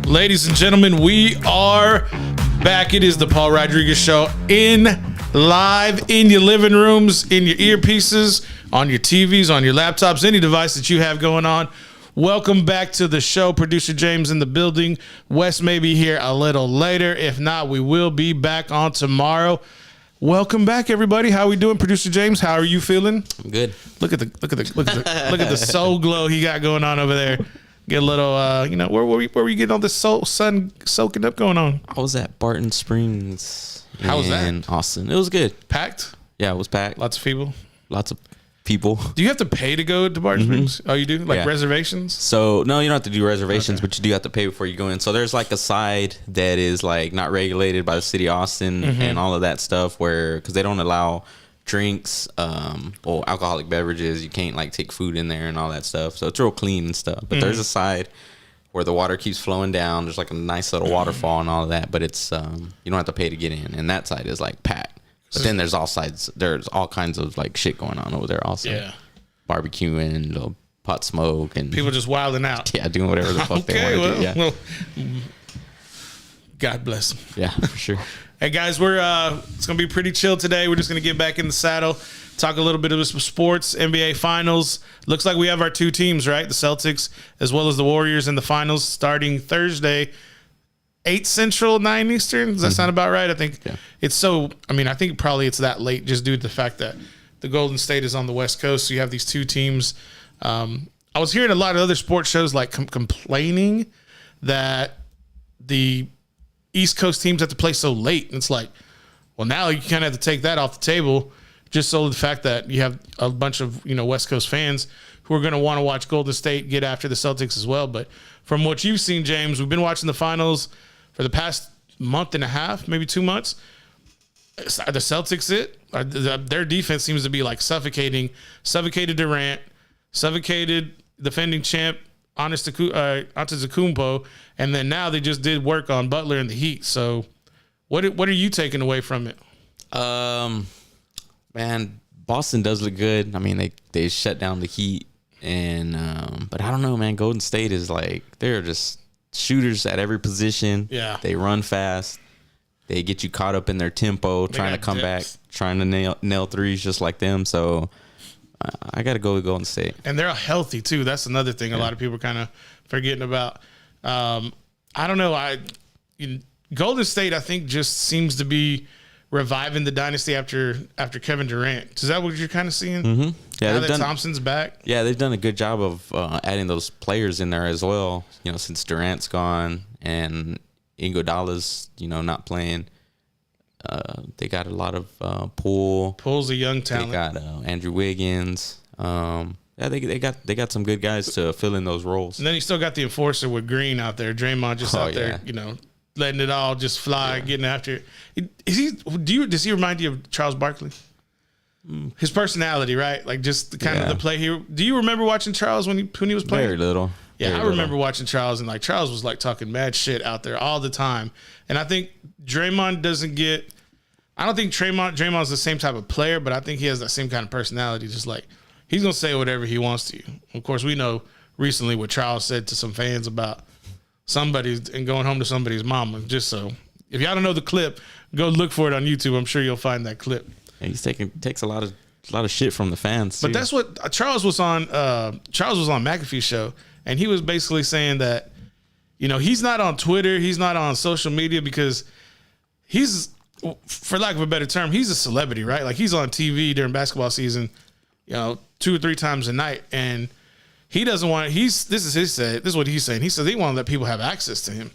Ladies and gentlemen, we are back. It is the Paul Rodriguez Show live in your living rooms, in your earpieces, on your TVs, on your laptops, any device that you have going on. Welcome back to the show. Producer James in the building. Wes may be here a little later. If not, we will be back on tomorrow. Welcome back, everybody. How are we doing, Producer James? How are you feeling? I'm good. Look at the soul glow he got going on over there. Get a little, where were you getting all this sun soaking up going on? I was at Barton Springs. How was that? In Austin. It was good. Packed? Yeah, it was packed. Lots of people? Lots of people. Do you have to pay to go to Barton Springs? Oh, you do? Like reservations? So, no, you don't have to do reservations, but you do have to pay before you go in. So there's like a side that is like not regulated by the city of Austin and all of that stuff because they don't allow drinks or alcoholic beverages. You can't like take food in there and all that stuff. So it's real clean and stuff. But there's a side where the water keeps flowing down. There's like a nice little waterfall and all of that. But it's you don't have to pay to get in. And that side is like packed. But then there's all kinds of like shit going on over there also. Yeah. Barbecuing, little pot smoke, and people just wilding out. Yeah, doing whatever the fuck they want to do. Yeah. Well, God bless them. Yeah, for sure. Hey guys, it's gonna be pretty chill today. We're just gonna get back in the saddle, talk a little bit of some sports, NBA Finals. Looks like we have our two teams, right? The Celtics as well as the Warriors in the finals starting Thursday, 8 Central, 9 Eastern. Does that sound about right? I think it's so. I mean, I think probably it's that late just due to the fact that the Golden State is on the West Coast, so you have these two teams. I was hearing a lot of other sports shows like complaining that the East Coast teams have to play so late. And it's like, well, now you kind of have to take that off the table just so the fact that you have a bunch of, West Coast fans who are going to want to watch Golden State get after the Celtics as well. But from what you've seen, James, we've been watching the finals for the past month and a half, maybe 2 months. Are the Celtics their defense seems to be like suffocated Durant, suffocated defending champ Antetokounmpo, and then now they just did work on Butler and the Heat. So, what are you taking away from it? Man, Boston does look good. I mean, they shut down the Heat, and but I don't know, man. Golden State is like they're just shooters at every position. Yeah, they run fast. They get you caught up in their tempo, trying to come back, trying to nail threes just like them. So I got to go with Golden State. And they're healthy, too. That's another thing a lot of people are kind of forgetting about. I don't know. Golden State, I think, just seems to be reviving the dynasty after Kevin Durant. Is that what you're kind of seeing? Mm-hmm. Yeah, now that Thompson's back? Yeah, they've done a good job of adding those players in there as well, since Durant's gone and Iguodala's, not playing. They got a lot of Poole. Poole's a young talent. They got Andrew Wiggins. They got some good guys to fill in those roles. And then you still got the enforcer with Green out there. Draymond just out there, letting it all just fly, getting after it. Does he remind you of Charles Barkley? His personality, right? Like just the kind of the play here. Do you remember watching Charles when he was playing? Very little. Yeah, I remember watching Charles, and like Charles was like talking mad shit out there all the time. And I think Draymond doesn't get. I don't think Draymond's the same type of player, but I think he has that same kind of personality. Just like he's gonna say whatever he wants to. Of course, we know recently what Charles said to some fans about somebody's and going home to somebody's mama. Just so if y'all don't know the clip, go look for it on YouTube. I'm sure you'll find that clip. And he takes a lot of shit from the fans. But that's what Charles was on. Charles was on McAfee's show. And he was basically saying that, he's not on Twitter. He's not on social media because he's, for lack of a better term, he's a celebrity, right? Like he's on TV during basketball season, 2 or 3 times a night. And he doesn't want, this is what he's saying. He says he want to let people have access to him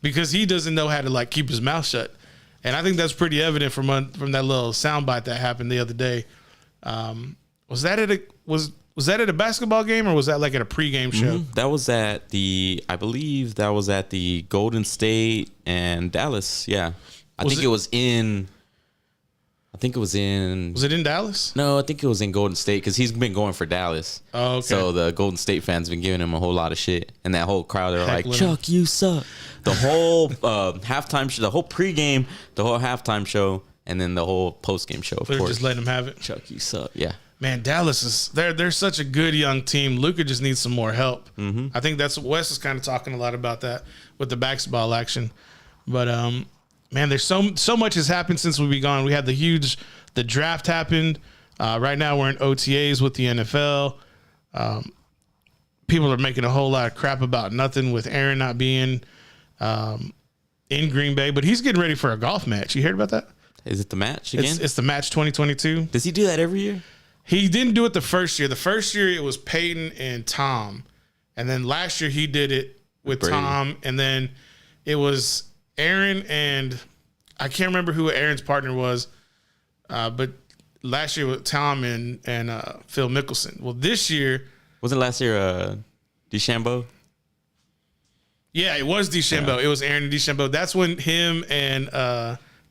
because he doesn't know how to like keep his mouth shut. And I think that's pretty evident from that little soundbite that happened the other day. Was that at a basketball game or was that like at a pregame show? Mm-hmm. That was I believe that was at the Golden State and Dallas. Yeah. I think it was in Was it in Dallas? No, I think it was in Golden State because he's been going for Dallas. Oh, okay. So the Golden State fans been giving him a whole lot of shit. And that whole crowd, they're like, Chuck, you suck. The whole halftime show, the whole pregame, the whole halftime show, and then the whole postgame show. They're just letting him have it. Chuck, you suck. Yeah. Man, Dallas is they're such a good young team. Luka just needs some more help. I think that's what Wes is kind of talking a lot about that with the basketball action. But man, there's so much has happened since we've been gone. We had the draft happened. Right now we're in OTAs with the NFL. People are making a whole lot of crap about nothing with Aaron not being in Green Bay, but he's getting ready for a golf match. You heard about that? Is it the match again? It's the match 2022. Does he do that every year? He didn't do it the first year. The first year it was Peyton and Tom. And then last year he did it with Brady. Tom. And then it was Aaron and I can't remember who Aaron's partner was. But last year with Tom and Phil Mickelson. Well, this year. Wasn't last year DeChambeau? Yeah, it was DeChambeau. Yeah. It was Aaron and DeChambeau. That's when him and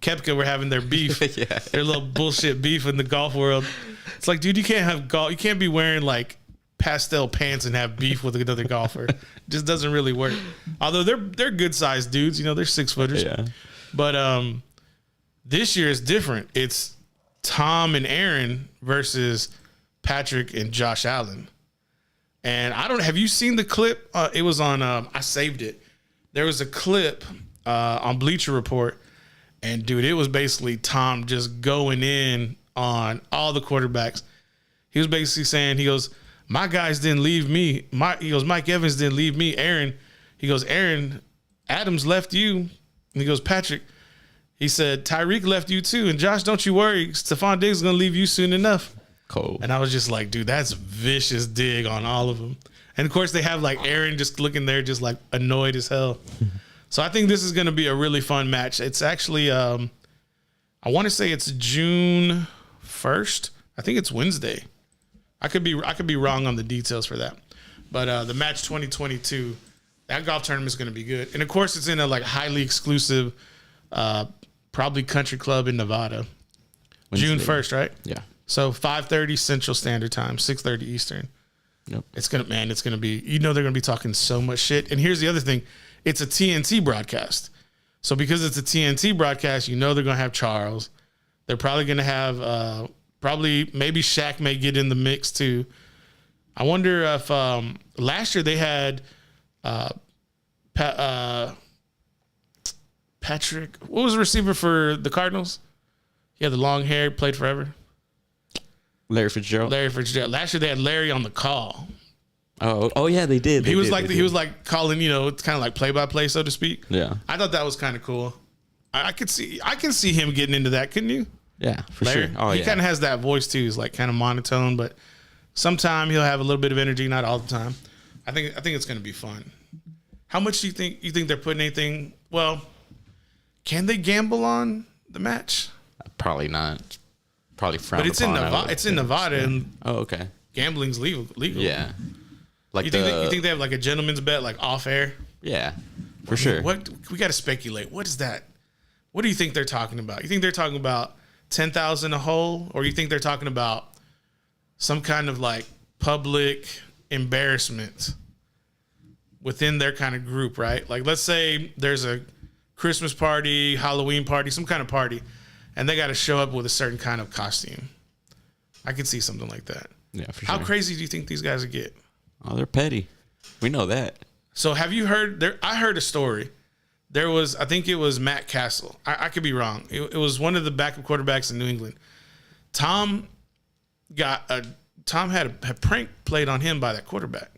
Koepka were having their beef. Yeah. Their little bullshit beef in the golf world. It's like, dude, you can't have golf. You can't be wearing like pastel pants and have beef with another golfer. It just doesn't really work. Although they're good sized dudes, you know, they're 6-footers. Yeah. But this year is different. It's Tom and Aaron versus Patrick and Josh Allen. And have you seen the clip? It was on, I saved it. There was a clip on Bleacher Report. And dude, it was basically Tom just going in on all the quarterbacks. He was basically saying, he goes, my guys didn't leave me. He goes, Mike Evans didn't leave me. Aaron, he goes, Aaron, Adams left you. And he goes, Patrick, he said, Tyreek left you too. And Josh, don't you worry. Stephon Diggs is going to leave you soon enough. Cold. And I was just like, dude, that's a vicious dig on all of them. And of course they have like Aaron just looking there, just like annoyed as hell. So I think this is going to be a really fun match. It's actually, I want to say it's June 1st. I think it's Wednesday. I could be wrong on the details for that. But the match 2022, that golf tournament is going to be good. And of course it's in a like highly exclusive, probably country club in Nevada. Wednesday. June 1st, right? Yeah. So 5:30 Central Standard Time, 6:30 Eastern. Yep. It's gonna be, you know, they're gonna be talking so much shit. And here's the other thing. It's a TNT broadcast. So because it's a TNT broadcast, you know they're going to have Charles. They're probably going to have maybe Shaq may get in the mix too. I wonder if last year they had Patrick. What was the receiver for the Cardinals? He had the long hair, played forever. Larry Fitzgerald. Last year they had Larry on the call. Oh yeah, they did. He was like calling, you know, it's kind of like play-by-play, so to speak. Yeah. I thought that was kind of cool. I can see him getting into that, couldn't you? Yeah, for Larry? sure. Oh, he kind of has that voice too. He's like kind of monotone, but sometime he'll have a little bit of energy, not all the time. I think it's going to be fun. How much do you think they're putting anything? Well, can they gamble on the match? Probably not. Probably frowned But it's in upon, Nevada. It's in Nevada, and okay. Gambling's legal. Yeah. Like you think they have like a gentleman's bet, like off air? Yeah, for sure. What we got to speculate. What is that? What do you think they're talking about? You think they're talking about 10,000 a hole, or you think they're talking about some kind of like public embarrassment within their kind of group, right? Like let's say there's a Christmas party, Halloween party, some kind of party, and they got to show up with a certain kind of costume. I could see something like that. Yeah, for How sure. crazy do you think these guys would get? Oh, they're petty. We know that. So have you heard there? I heard a story. There was, I think it was Matt Castle. I could be wrong. It was one of the backup quarterbacks in New England. Tom had a prank played on him by that quarterback.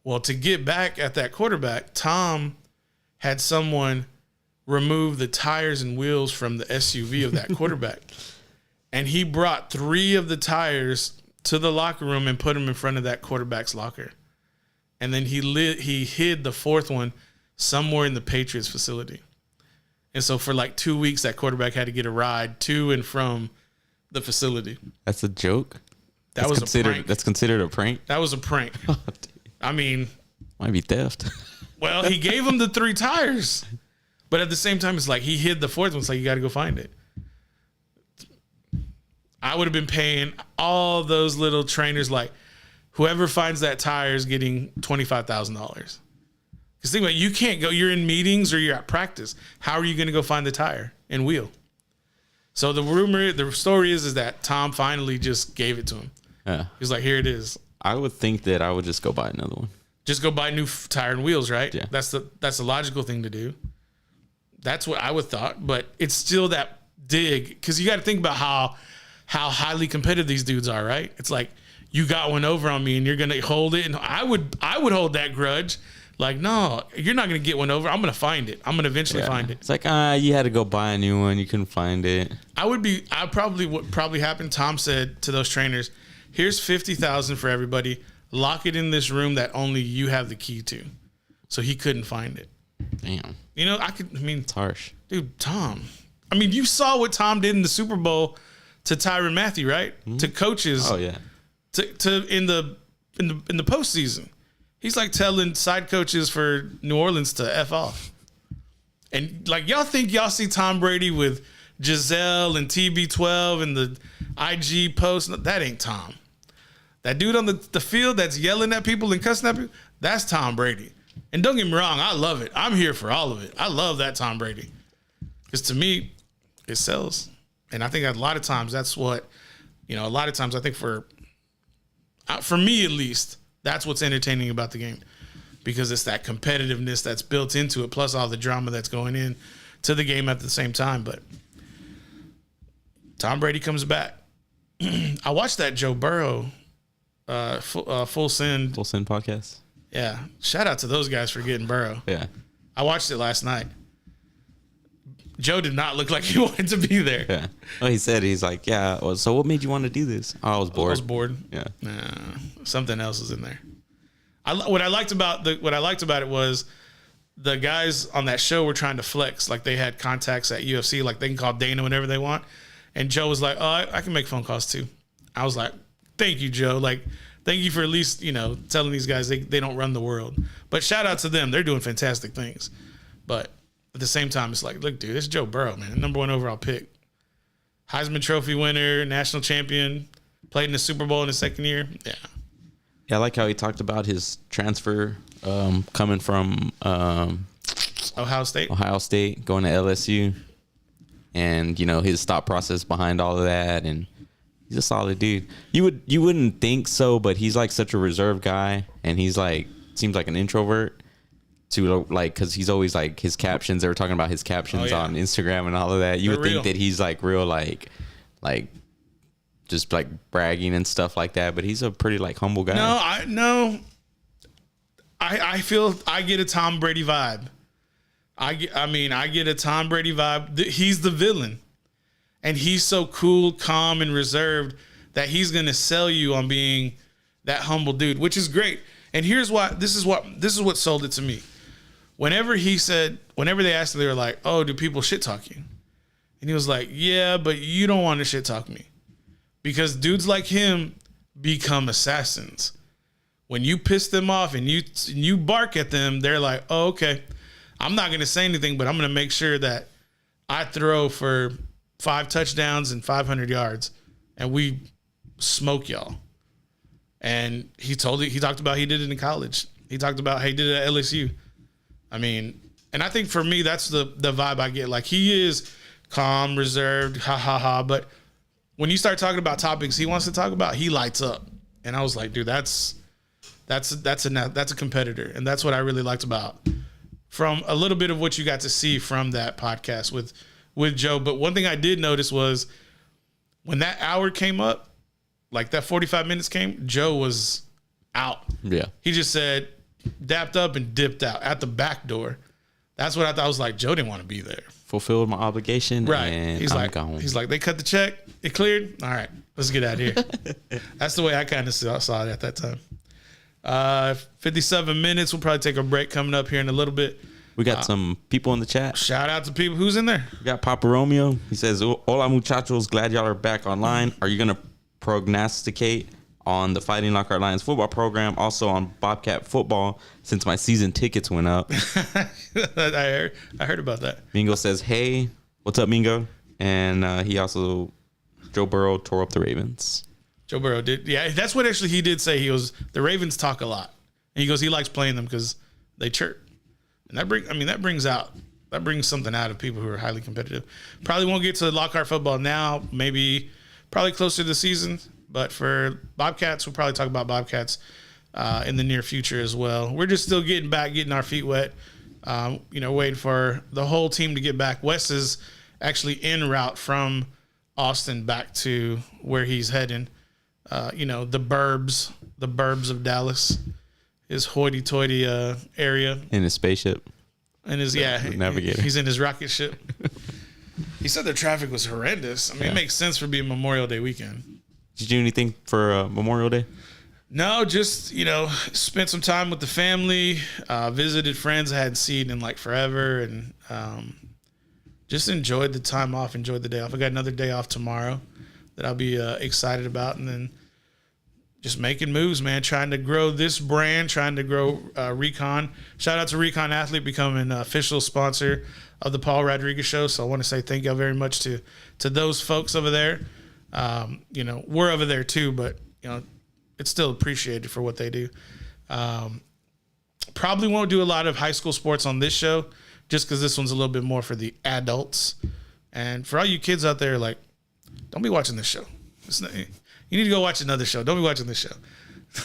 Well, to get back at that quarterback, Tom had someone remove the tires and wheels from the SUV of that quarterback. And he brought 3 of the tires to the locker room and put them in front of that quarterback's locker. And then he hid the 4th one somewhere in the Patriots facility. And so for like 2 weeks, that quarterback had to get a ride to and from the facility. That's a joke. That was a prank. That's considered a prank. That was a prank. I mean, might be theft. Well, he gave him the 3 tires, but at the same time, it's like he hid the 4th one. It's like you got to go find it. I would have been paying all those little trainers, like whoever finds that tire is getting $25,000. Because think about it, you can't go. You're in meetings or you're at practice. How are you going to go find the tire and wheel? So the story is that Tom finally just gave it to him. Yeah. He's like, here it is. I would think that I would just go buy another one. Just go buy new tire and wheels, right? Yeah. That's the logical thing to do. That's what I would thought, but it's still that dig because you got to think about how highly competitive these dudes are, right? It's like you got one over on me and you're gonna hold it, and I would hold that grudge. Like, no, you're not gonna get one over. I'm gonna find it. I'm gonna eventually find it. It's like, you had to go buy a new one. You couldn't find it. What probably happened. Tom said to those trainers, "Here's $50,000 for everybody. Lock it in this room that only you have the key to." So he couldn't find it. Damn, It's harsh, dude. Tom. I mean, you saw what Tom did in the Super Bowl to Tyrann Mathieu, right? Mm-hmm. To coaches. Oh yeah. To in the postseason. He's like telling side coaches for New Orleans to F off. And like, y'all think y'all see Tom Brady with Giselle and TB12 and the IG post? No, that ain't Tom. That dude on the field that's yelling at people and cussing at people, that's Tom Brady. And don't get me wrong, I love it. I'm here for all of it. I love that Tom Brady. Because to me, it sells. And I think a lot of times that's what, a lot of times I think for me at least, that's what's entertaining about the game, because it's that competitiveness that's built into it, plus all the drama that's going in to the game at the same time. But Tom Brady comes back. I watched that Joe Burrow Full Send podcast. Yeah, shout out to those guys for getting Burrow. Yeah, I watched it last night. Joe did not look like he wanted to be there. Yeah. Well, he said, he's like, yeah. Well, so what made you want to do this? Oh, I was bored. Yeah. Nah, something else is in there. What I liked about it was the guys on that show were trying to flex. Like they had contacts at UFC, like they can call Dana whenever they want. And Joe was like, oh, I can make phone calls too. I was like, thank you, Joe. Like, thank you for at least, telling these guys they don't run the world. But shout out to them. They're doing fantastic things. But at the same time, it's like, look, dude, it's Joe Burrow, man. Number 1 overall pick. Heisman Trophy winner, national champion, played in the Super Bowl in his second year. Yeah. Yeah, I like how he talked about his transfer coming from Ohio State, going to LSU. And, his thought process behind all of that. And he's a solid dude. You wouldn't think so, but he's like such a reserved guy. And he's like, seems like an introvert. To like, because he's always like his captions. They were talking about his captions on Instagram and all of that. You would think that he's like real, like just like bragging and stuff like that. But he's a pretty like humble guy. I feel I get a Tom Brady vibe. I get a Tom Brady vibe. He's the villain, and he's so cool, calm, and reserved that he's gonna sell you on being that humble dude, which is great. And here's why. This is what sold it to me. Whenever they asked him, they were like, oh, do people shit talk you? And he was like, yeah, but you don't want to shit talk me. Because dudes like him become assassins. When you piss them off and you bark at them, they're like, oh, okay. I'm not going to say anything, but I'm going to make sure that I throw for 5 touchdowns and 500 yards and we smoke y'all. And he talked about he did it in college. He talked about how he did it at LSU. I mean, and I think for me, that's the vibe I get. Like, he is calm, reserved, ha ha ha. But when you start talking about topics he wants to talk about, he lights up. And I was like, dude, that's a competitor, and that's what I really liked about from a little bit of what you got to see from that podcast with Joe. But one thing I did notice was when that hour came up, like that 45 minutes came, Joe was out. Yeah. He just said, dapped up and dipped out at the back door. That's what I thought. I was like, Joe didn't want to be there. Fulfilled my obligation. Right. And he's I'm like, gone. He's like, they cut the check. It cleared. All right, let's get out of here. That's the way I kind of saw it at that time. 57 minutes. We'll probably take a break coming up here in a little bit. We got some people in the chat. Shout out to people. Who's in there? We got Papa Romeo. He says, hola muchachos. Glad y'all are back online. Are you going to prognosticate on the Fighting Lockhart Lions football program? Also on Bobcat football since my season tickets went up. I heard about that. Mingo says, hey, what's up, Mingo? And he also, Joe Burrow tore up the Ravens. Joe Burrow did. Yeah, that's what actually he did say. He goes, the Ravens talk a lot. And he goes, he likes playing them because they chirp. And that brings out that brings something out of people who are highly competitive. Probably won't get to Lockhart football now. Maybe probably closer to the season. But for Bobcats, we'll probably talk about Bobcats in the near future as well. We're just still getting back, getting our feet wet. Waiting for the whole team to get back. Wes is actually en route from Austin back to where he's heading. The burbs of Dallas, his hoity-toity area. In his spaceship. And his navigator. He's in his rocket ship. He said the traffic was horrendous. I mean, It makes sense for being Memorial Day weekend. Did you do anything for Memorial Day? No, just, spent some time with the family, visited friends I hadn't seen in like forever, and just enjoyed the time off, enjoyed the day off. I got another day off tomorrow that I'll be excited about, and then just making moves, man, trying to grow this brand, trying to grow Recon. Shout out to Recon Athlete becoming an official sponsor of the Paul Rodriguez Show. So I want to say thank you very much to those folks over there. We're over there too, but, it's still appreciated for what they do. Probably won't do a lot of high school sports on this show just because this one's a little bit more for the adults. And for all you kids out there, like, don't be watching this show. You need to go watch another show. Don't be watching this show.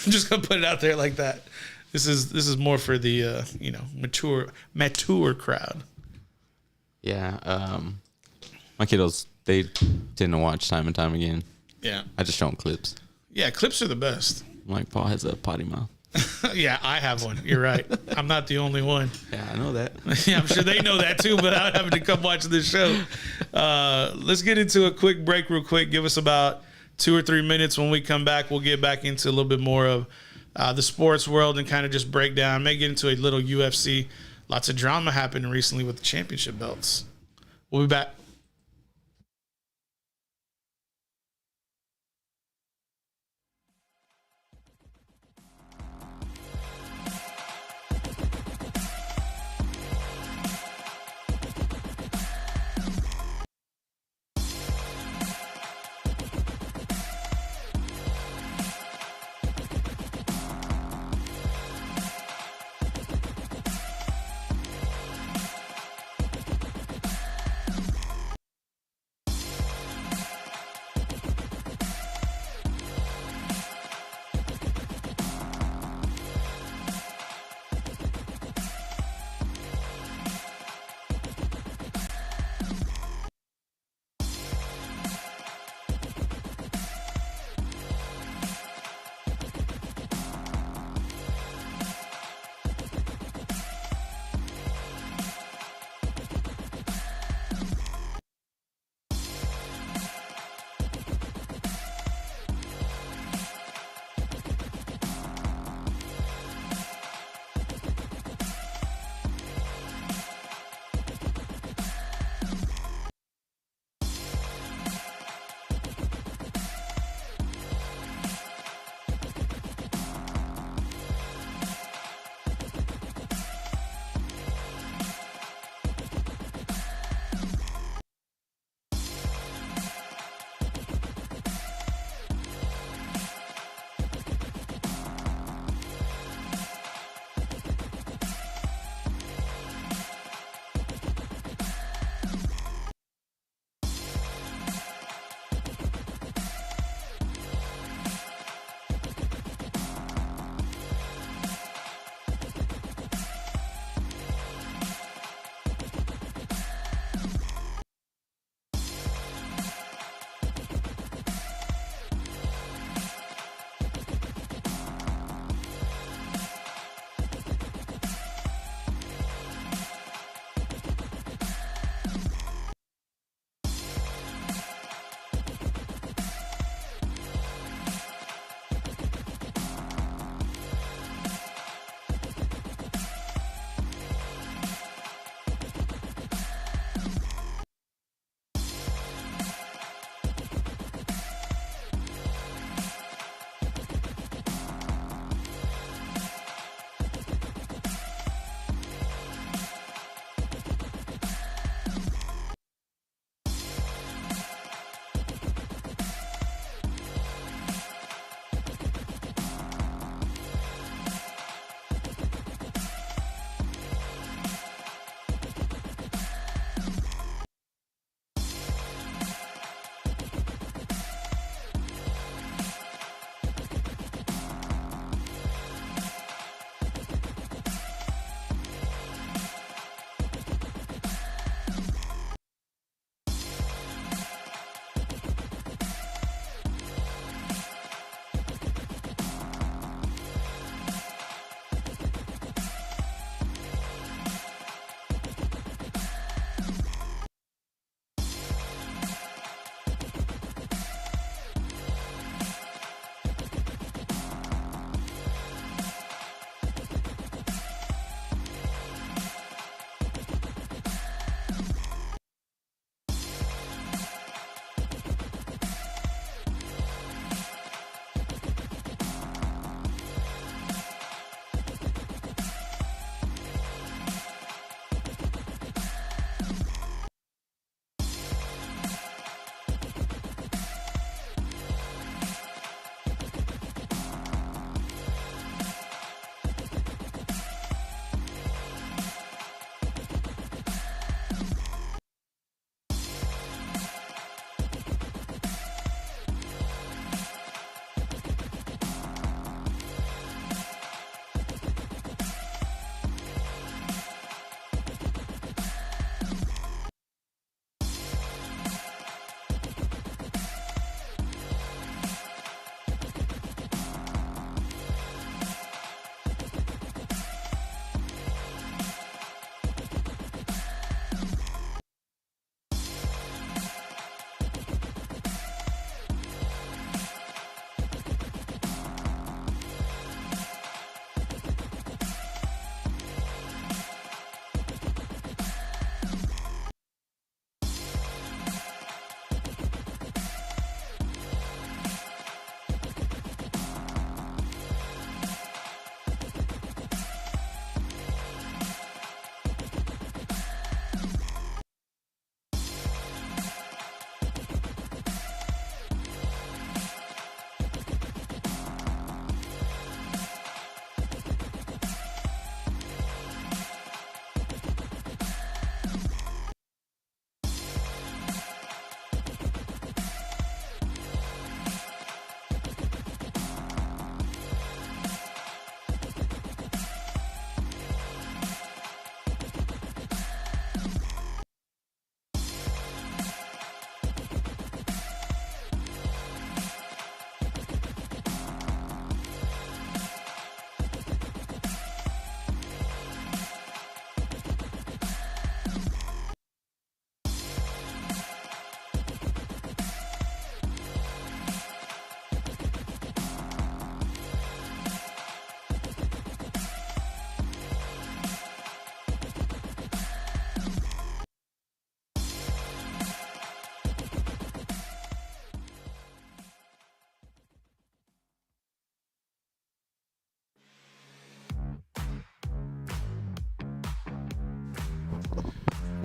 I'm just going to put it out there like that. This is more for the, mature crowd. Yeah. My kiddos, they tend to watch time and time again. Yeah. I just show them clips. Yeah, clips are the best. Like, Paul has a potty mouth. Yeah, I have one. You're right. I'm not the only one. Yeah, I know that. Yeah, I'm sure they know that too, but I'm having to come watch this show. Let's get into a quick break real quick. Give us about 2 or 3 minutes. When we come back, we'll get back into a little bit more of the sports world and kind of just break down. May get into a little UFC. Lots of drama happened recently with the championship belts. We'll be back.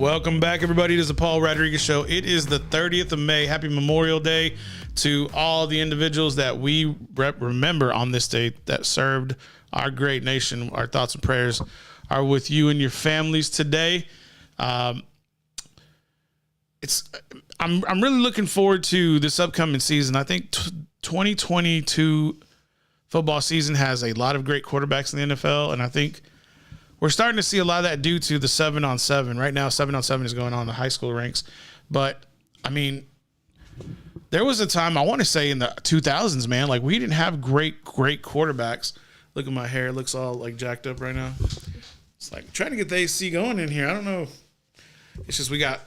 Welcome back, everybody. This is the Paul Rodriguez Show. It is the 30th of May. Happy Memorial Day to all the individuals that we remember on this day that served our great nation. Our thoughts and prayers are with you and your families today. I'm really looking forward to this upcoming season. I think 2022 football season has a lot of great quarterbacks in the NFL, and I think we're starting to see a lot of that due to the 7-on-7. Right now, 7-on-7 is going on in the high school ranks. But, I mean, there was a time, I want to say in the 2000s, man, like we didn't have great quarterbacks. Look at my hair. It looks all like jacked up right now. It's like trying to get the AC going in here. I don't know. It's just we got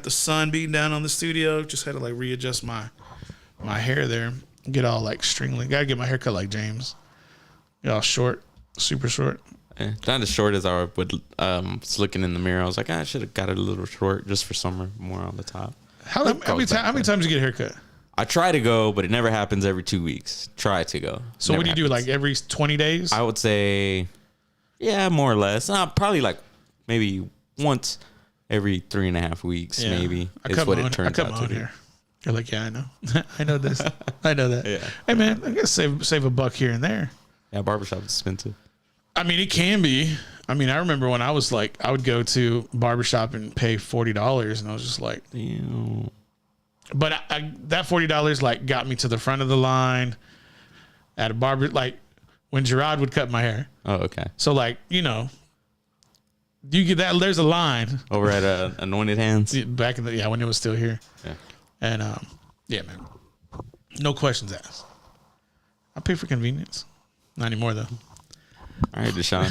the sun beating down on the studio. Just had to like readjust my hair there. Get all like stringly. Got to get my hair cut like James. Get all short, super short. Yeah, not as short as I would. Was looking in the mirror, I was like, I should have got it a little short just for summer, more on the top. How many times you get a haircut? I try to go, but it never happens every 2 weeks. Try to go. So Never what do you do? happens. Like every 20 days? I would say, yeah, more or less. Probably like maybe once every 3.5 weeks, maybe. Is what it turns out to be. Here. You're like, yeah, I know. I know this. I know that. Yeah. Hey man, I guess save $1 here and there. Yeah, barbershop is expensive. I mean, it can be. I mean, I remember when I was like, I would go to barbershop and pay $40, and I was just like, Damn. but that $40 like got me to the front of the line at a barber, like when Gerard would cut my hair. Oh, okay. So like, you know, you get that. There's a line Over at Anointed Hands. back in the when it was still here. Yeah. And yeah, man, no questions asked. I pay for convenience. Not anymore though. All right, Deshaun.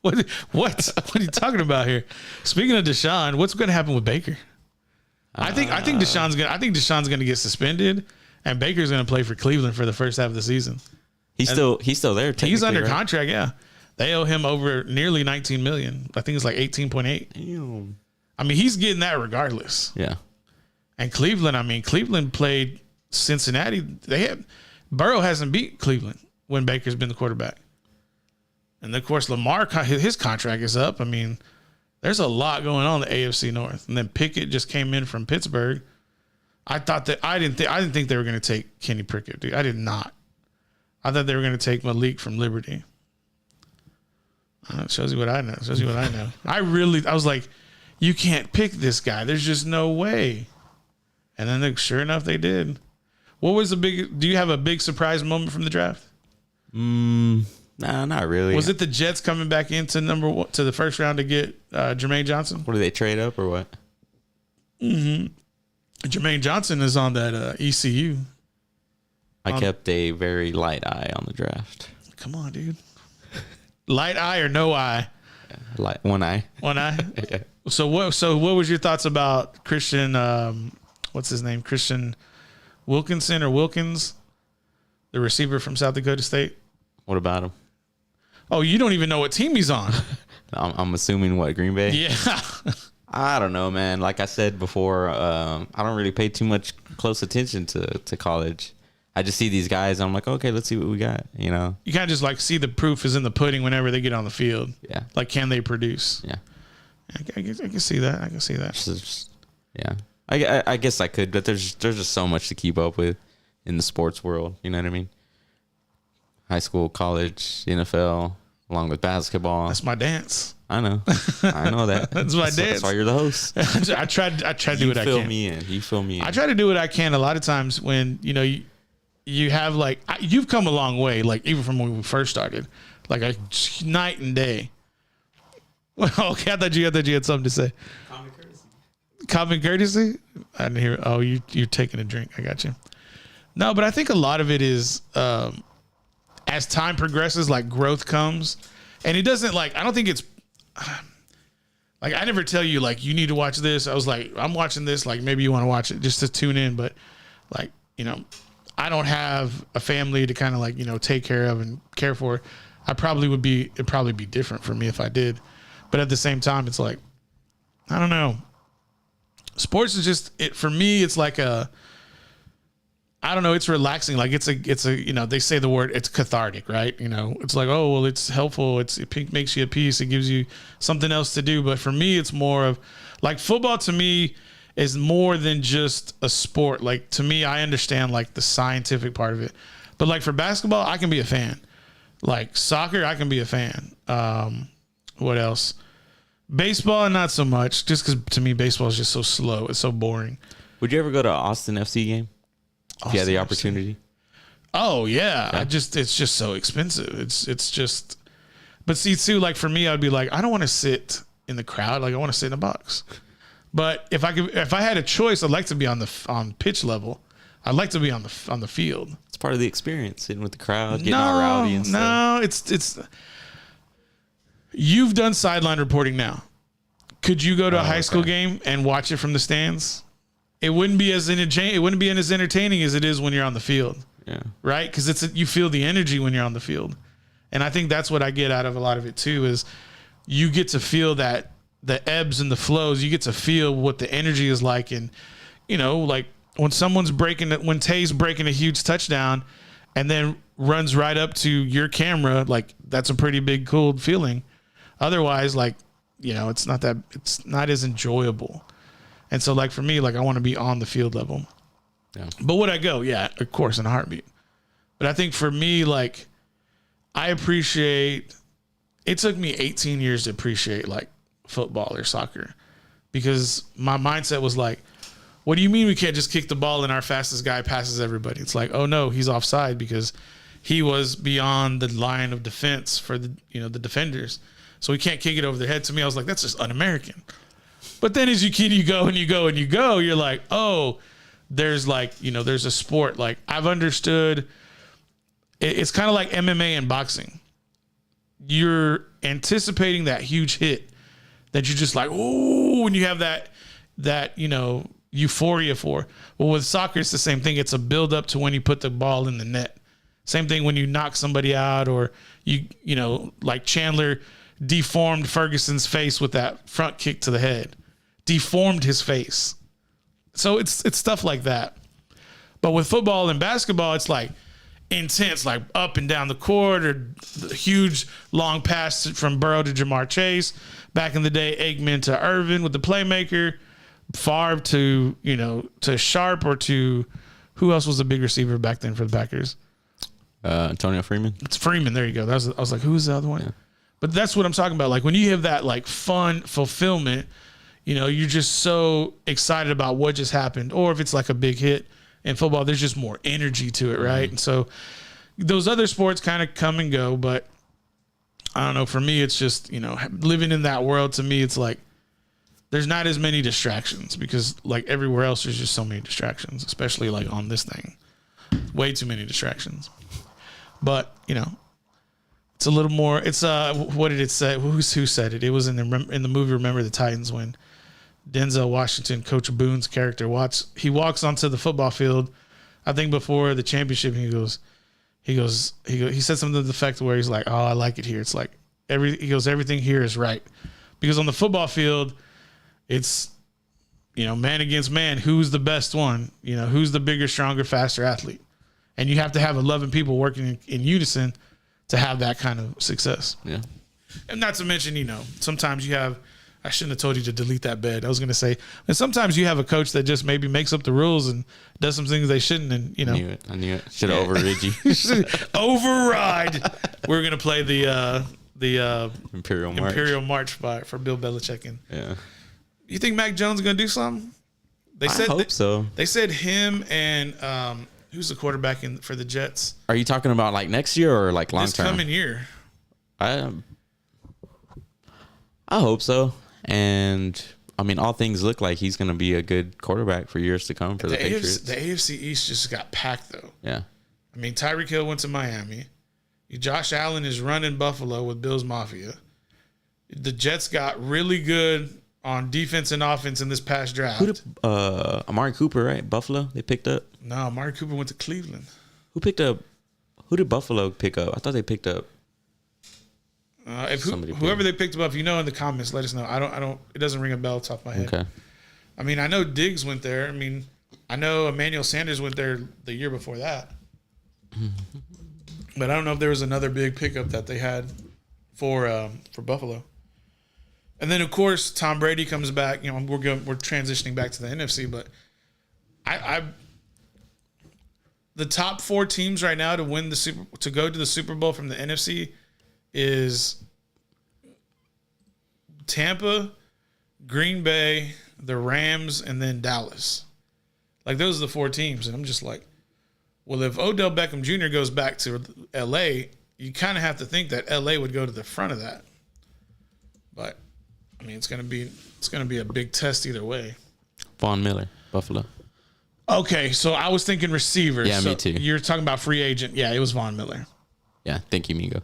What are you talking about here? Speaking of Deshaun, what's going to happen with Baker? I think Deshaun's gonna get suspended, and Baker's gonna play for Cleveland for the first half of the season. He's still there. He's under right? contract. Yeah, they owe him over nearly $19 million. I think it's like 18.8. Damn. I mean, he's getting that regardless. Yeah. And Cleveland played Cincinnati. Burrow hasn't beat Cleveland when Baker's been the quarterback. And of course, Lamar, his contract is up. I mean, there's a lot going on in the AFC North. And then Pickett just came in from Pittsburgh. I didn't think they were going to take Kenny Pickett, dude. I did not. I thought they were going to take Malik from Liberty. It shows you what I know. I was like, you can't pick this guy. There's just no way. And then sure enough, they did. What was do you have a big surprise moment from the draft? Nah, not really. Was it the Jets coming back into to the first round to get Jermaine Johnson? What, do they trade up or what? Mm-hmm. Jermaine Johnson is on that ECU. I kept a very light eye on the draft. Come on, dude. Light eye or no eye? Light one eye. One eye. Yeah. So what was your thoughts about Christian? What's his name? Christian Wilkinson or Wilkins, the receiver from South Dakota State. What about him? Oh, you don't even know what team he's on. I'm assuming what, Green Bay? Yeah. I don't know, man. Like I said before, I don't really pay too much close attention to college. I just see these guys and I'm like, okay, let's see what we got, you know? You kind of just like see the proof is in the pudding whenever they get on the field. Yeah. Like, can they produce? Yeah. I can see that. I can see that. Yeah. I guess I could, but there's just so much to keep up with in the sports world. You know what I mean? High school, college, NFL, along with basketball. That's my dance. I know. I know that. That's my dance. That's why you're the host. I try to do what I can. You fill me in. I try to do what I can. A lot of times when, you know, you have like, you've come a long way, like even from when we first started, like a night and day. Well, okay, I thought you had something to say. Common courtesy. Common courtesy? I didn't hear. Oh, you're taking a drink. I got you. No, but I think a lot of it is as time progresses, like growth comes, and it doesn't like. I don't think it's like I never tell you like you need to watch this. I was like, I'm watching this. Like maybe you want to watch it just to tune in, but like you know, I don't have a family to kind of like you know take care of and care for. It'd probably be different for me if I did, but at the same time, it's like I don't know. Sports is just it for me. It's like I don't know. It's relaxing. Like it's a, you know, they say the word, it's cathartic, right? You know, it's like, oh, well, it's helpful. It makes you at peace. It gives you something else to do. But for me, it's more of like football to me is more than just a sport. Like to me, I understand like the scientific part of it, but like for basketball, I can be a fan. Like soccer, I can be a fan. What else? Baseball, not so much, just because to me, baseball is just so slow. It's so boring. Would you ever go to Austin FC game? If you had the Austin FC. opportunity. Oh yeah. It's just so expensive. It's just, but see too, like for me, I'd be like, I don't want to sit in the crowd. Like I want to sit in a box. But if I had a choice, I'd like to be on pitch level. I'd like to be on the field. It's part of the experience, sitting with the crowd, getting all rowdy and stuff. No, it's. You've done sideline reporting now. Could you go to a high school game and watch it from the stands? It wouldn't be as entertaining as it is when you're on the field. Yeah. Right? Because you feel the energy when you're on the field. And I think that's what I get out of a lot of it too, is you get to feel that the ebbs and the flows. You get to feel what the energy is like. And, you know, like when when Tay's breaking a huge touchdown and then runs right up to your camera, like that's a pretty big, cool feeling. Otherwise, like, you know, it's not as enjoyable. And so, like, for me, like, I want to be on the field level. Yeah. But would I go? Yeah, of course, in a heartbeat. But I think for me, like, it took me 18 years to appreciate, like, football or soccer. Because my mindset was like, what do you mean we can't just kick the ball and our fastest guy passes everybody? It's like, oh, no, he's offside because he was beyond the line of defense for the defenders. So we can't kick it over their head. To me, I was like, that's just un-American. But then as you go, you're like, oh, there's like, you know, there's a sport. Like I've understood it's kind of like MMA and boxing. You're anticipating that huge hit that you're just like, oh, when you have that, you know, euphoria for. Well, with soccer, it's the same thing. It's a build up to when you put the ball in the net. Same thing when you knock somebody out or you know, like Chandler deformed Ferguson's face with that front kick to the head. Deformed his face. So it's stuff like that. But with football and basketball, it's like intense, like up and down the court, or the huge long pass from Burrow to Jamar Chase. Back in the day, Aikman to Irvin with the playmaker. Favre to, you know, to Sharp, or to who else was the big receiver back then for the Packers? Antonio Freeman. It's Freeman. There you go. I was like, who's the other one? Yeah. But that's what I'm talking about. Like when you have that like fun fulfillment, you know, you're just so excited about what just happened. Or if it's like a big hit in football, there's just more energy to it, right? Mm-hmm. And so those other sports kind of come and go. But I don't know. For me, it's just, you know, living in that world, to me, it's like there's not as many distractions, because like everywhere else, there's just so many distractions, especially like on this thing. Way too many distractions. But, you know, it's a little more. It's what did it say? Who said it? It was in the movie Remember the Titans, when Denzel Washington, Coach Boone's character, he walks onto the football field, I think before the championship, and he said something to the effect where he's like, "Oh, I like it here." It's like everything here is right, because on the football field, it's, you know, man against man. Who's the best one? You know, who's the bigger, stronger, faster athlete? And you have to have 11 people working in unison to have that kind of success. Yeah. And not to mention, you know, sometimes you have, I shouldn't have told you to delete that bed. I was going to say, and sometimes you have a coach that just maybe makes up the rules and does some things they shouldn't. And, you know, I knew it. Should have overrid you. Override. We're going to play the Imperial March for Bill Belichick. And yeah. You think Mac Jones is going to do something? I hope so. They said him and, who's the quarterback for the Jets? Are you talking about like next year or like long term? This coming year. I hope so. And I mean, all things look like he's going to be a good quarterback for years to come for the Patriots. The AFC East just got packed, though. Yeah. I mean, Tyreek Hill went to Miami. Josh Allen is running Buffalo with Bills Mafia. The Jets got really good on defense and offense in this past draft. Amari Cooper, right? Buffalo, they picked up? No, Amari Cooper went to Cleveland. Who did Buffalo pick up? I thought they picked up whoever they picked up, if you know in the comments, let us know. I don't. It doesn't ring a bell off the top of my head. Okay. I mean, I know Diggs went there. I mean, I know Emmanuel Sanders went there the year before that. But I don't know if there was another big pickup that they had for Buffalo. And then of course Tom Brady comes back. You know, we're transitioning back to the NFC, but I the top 4 teams right now to go to the Super Bowl from the NFC is Tampa, Green Bay, the Rams, and then Dallas. Like those are the 4 teams, and I'm just like, well, if Odell Beckham Jr. goes back to LA, you kind of have to think that LA would go to the front of that. But I mean, it's gonna be a big test either way. Von Miller, Buffalo. Okay, so I was thinking receivers. Yeah, so me too. You're talking about free agent. Yeah, it was Von Miller. Yeah, thank you, Mingo.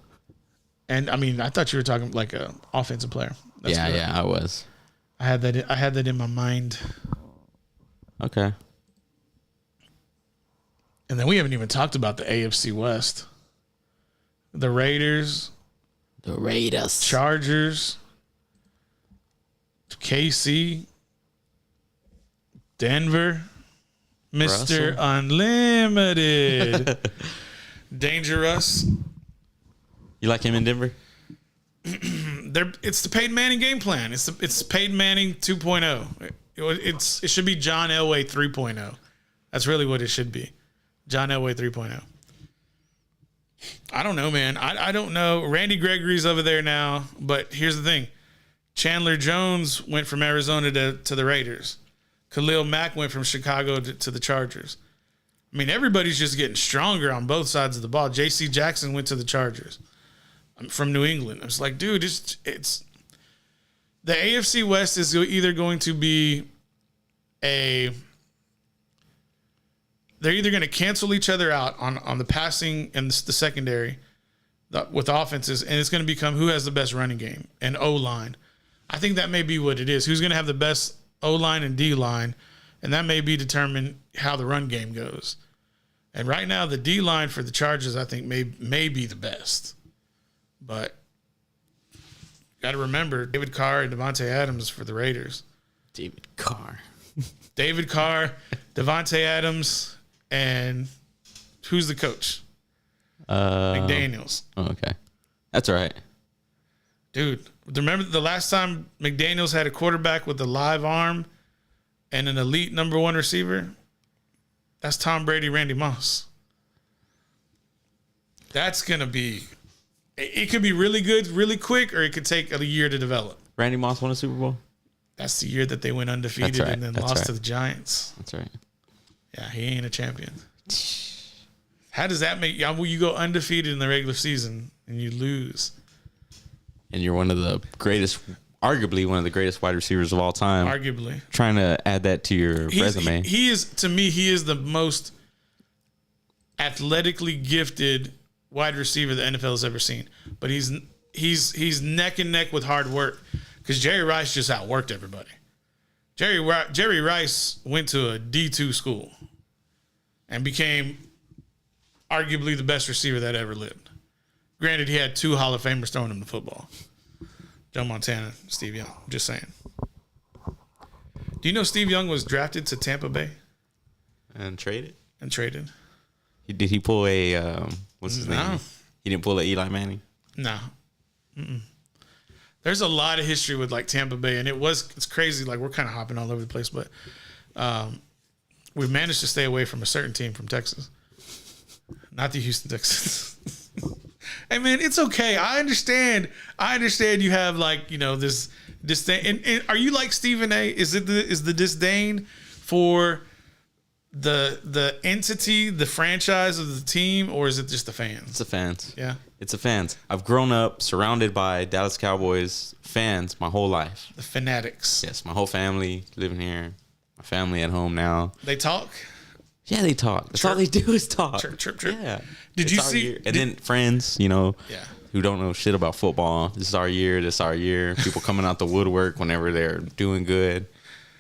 And I mean, I thought you were talking like a offensive player. That's Yeah, good. I was. I had that in my mind. Okay. And then we haven't even talked about the AFC West. The Raiders, The Raiders. Chargers, KC, Denver, Mr. Russell. Unlimited, Dangerous. You like him in Denver? It's the Peyton Manning game plan. It's Peyton Manning 2.0. It should be John Elway 3.0. That's really what it should be. John Elway 3.0. I don't know, man. I don't know. Randy Gregory's over there now, but here's the thing. Chandler Jones went from Arizona to the Raiders. Khalil Mack went from Chicago to the Chargers. I mean, everybody's just getting stronger on both sides of the ball. J.C. Jackson went to the Chargers from New England. I was like, dude, it's the AFC West is either going to be they're either going to cancel each other out on the passing and the secondary with offenses, and it's going to become who has the best running game and O-line. I think that may be what it is. Who's going to have the best O-line and D-line, and that may be determine how the run game goes. And right now, the D-line for the Chargers, I think, may be the best. But got to remember, David Carr and Devontae Adams for the Raiders. David Carr. David Carr, Devontae Adams, and who's the coach? McDaniels. Oh, okay. That's all right. Dude, remember the last time McDaniels had a quarterback with a live arm and an elite number 1 receiver? That's Tom Brady, Randy Moss. That's going to be... It could be really good, really quick, or it could take a year to develop. Randy Moss won a Super Bowl? That's the year that they went undefeated and then lost to the Giants. That's right. Yeah, he ain't a champion. How does that make... Well, you go undefeated in the regular season and you lose. And you're one of the greatest, arguably one of the greatest wide receivers of all time. Arguably. Trying to add that to your resume. He is, to me, he is the most athletically gifted wide receiver the NFL has ever seen. But he's neck and neck with hard work because Jerry Rice just outworked everybody. Jerry Rice went to a D2 school and became arguably the best receiver that ever lived. Granted, he had 2 Hall of Famers throwing him the football. Joe Montana, Steve Young. I'm just saying. Do you know Steve Young was drafted to Tampa Bay? And traded? And traded. Did he pull a, what's his No. name? He didn't pull a Eli Manning? No. Mm-mm. There's a lot of history with like Tampa Bay, and it's crazy. Like we're kind of hopping all over the place, but we've managed to stay away from a certain team from Texas. Not the Houston Texans. Hey man, it's okay. I understand you have like, you know, this disdain. And are you like Stephen A? Is the disdain for the entity, the franchise of the team, or is it just the fans? It's the fans. Yeah. It's the fans. I've grown up surrounded by Dallas Cowboys fans my whole life. The fanatics. Yes, my whole family living here. My family at home now. They talk? Yeah, they talk. That's all they do is talk. Chirp. Yeah. Did It's you our see- year. And then friends, you know, Yeah. who don't know shit about football. This is our year. This is our year. People coming out the woodwork whenever they're doing good.